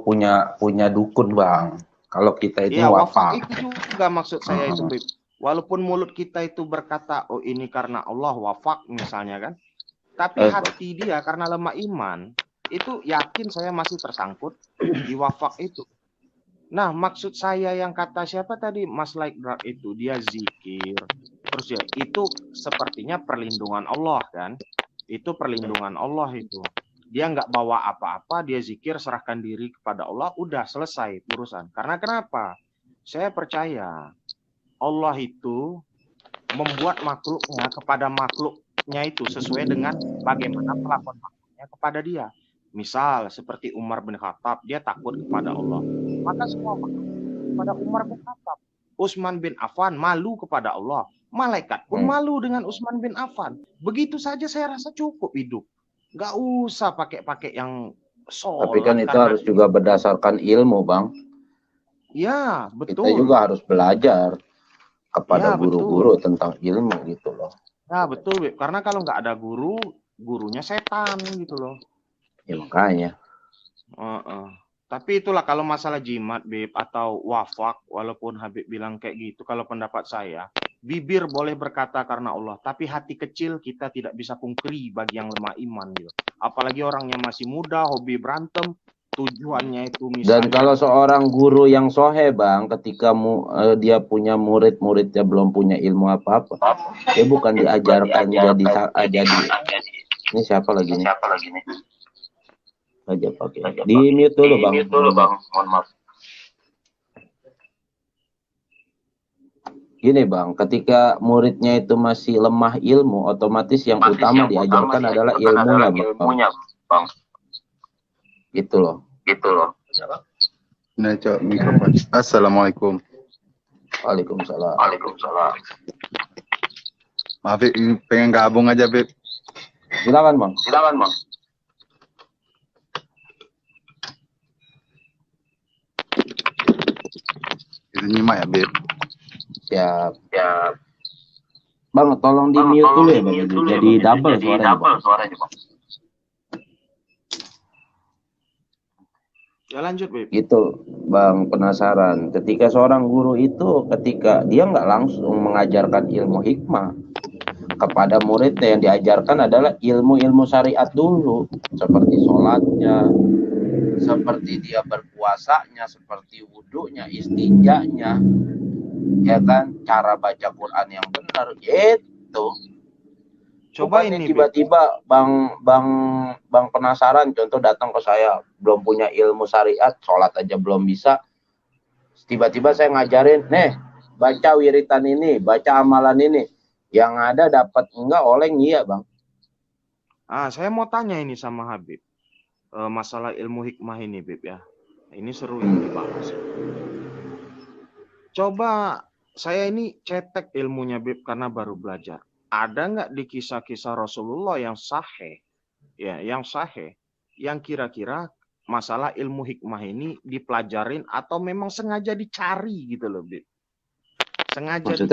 punya dukun, Bang. Kalau kita itu wafak. Itu juga maksud saya itu, Bib. Walaupun mulut kita itu berkata, oh ini karena Allah, wafak misalnya kan. Tapi hati dia karena lemah iman, itu yakin saya masih tersangkut di wafak itu. Nah, maksud saya yang kata siapa tadi, Mas Like Drug itu, dia zikir. Terus ya, itu sepertinya perlindungan Allah kan. Itu perlindungan Allah itu. Dia nggak bawa apa-apa, dia zikir, serahkan diri kepada Allah, udah selesai urusan. Karena kenapa? Saya percaya Allah itu membuat makhluknya kepada makhluknya itu sesuai dengan bagaimana perlakuan makhluknya kepada dia. Misal seperti Umar bin Khattab, dia takut kepada Allah. Maka semua makhluk kepada Umar bin Khattab. Utsman bin Affan malu kepada Allah. Malaikat pun malu dengan Utsman bin Affan. Begitu saja saya rasa cukup hidup. Nggak usah pakai yang sholat. Tapi kan itu harus juga berdasarkan ilmu, Bang. Ya, betul. Kita juga harus belajar kepada guru-guru tentang ilmu gitu loh. Ya, betul, Beb. Karena kalau nggak ada guru, gurunya setan gitu loh. Ya makanya. Tapi itulah kalau masalah jimat, Beb, atau wafak, walaupun Habib bilang kayak gitu, kalau pendapat saya, bibir boleh berkata karena Allah, tapi hati kecil kita tidak bisa pungkiri bagi yang lemah iman gitu. Apalagi orang yang masih muda, hobi berantem, tujuannya itu misalnya. Dan kalau seorang guru yang sohe, Bang, ketika dia punya murid-muridnya belum punya ilmu apa-apa, dia bukan diajarkan jadi. Ini siapa lagi nih? Aja pakai. Di mute dulu, Bang. Mohon maaf. Gini, Bang, ketika muridnya itu masih lemah ilmu, otomatis yang utama diajarkan adalah ilmunya, Bang. Gitu loh. Nah, cok mikrofon. Assalamualaikum. Waalaikumsalam. Maaf, pengen gabung aja, Beb. Silakan, Bang. Itu nyimak ya, Beb. Siap. Bang, tolong di mute dulu ya, Bang. Jadi double suaranya, Bang. Ya lanjut, Beb. Gitu, Bang, penasaran. Ketika seorang guru itu, ketika dia nggak langsung mengajarkan ilmu hikmah kepada muridnya, yang diajarkan adalah ilmu-ilmu syariat dulu, seperti sholatnya, seperti dia berpuasanya, seperti wudhunya, istinjanya, ya kan, cara baca Quran yang benar, gitu. Coba ini tiba-tiba bang penasaran, contoh datang ke saya belum punya ilmu syariat, sholat aja belum bisa, tiba-tiba saya ngajarin, nih baca wiritan ini, baca amalan ini, yang ada dapat enggak oleng, iya, Bang. Saya mau tanya ini sama Habib, masalah ilmu hikmah ini, Bib, ya. Ini seru ini dibahas. Coba saya ini cetek ilmunya, Bib, karena baru belajar. Ada nggak di kisah-kisah Rasulullah yang sahih, ya, yang kira-kira masalah ilmu hikmah ini dipelajarin atau memang sengaja dicari gitu loh, Bib? Sengaja dicari.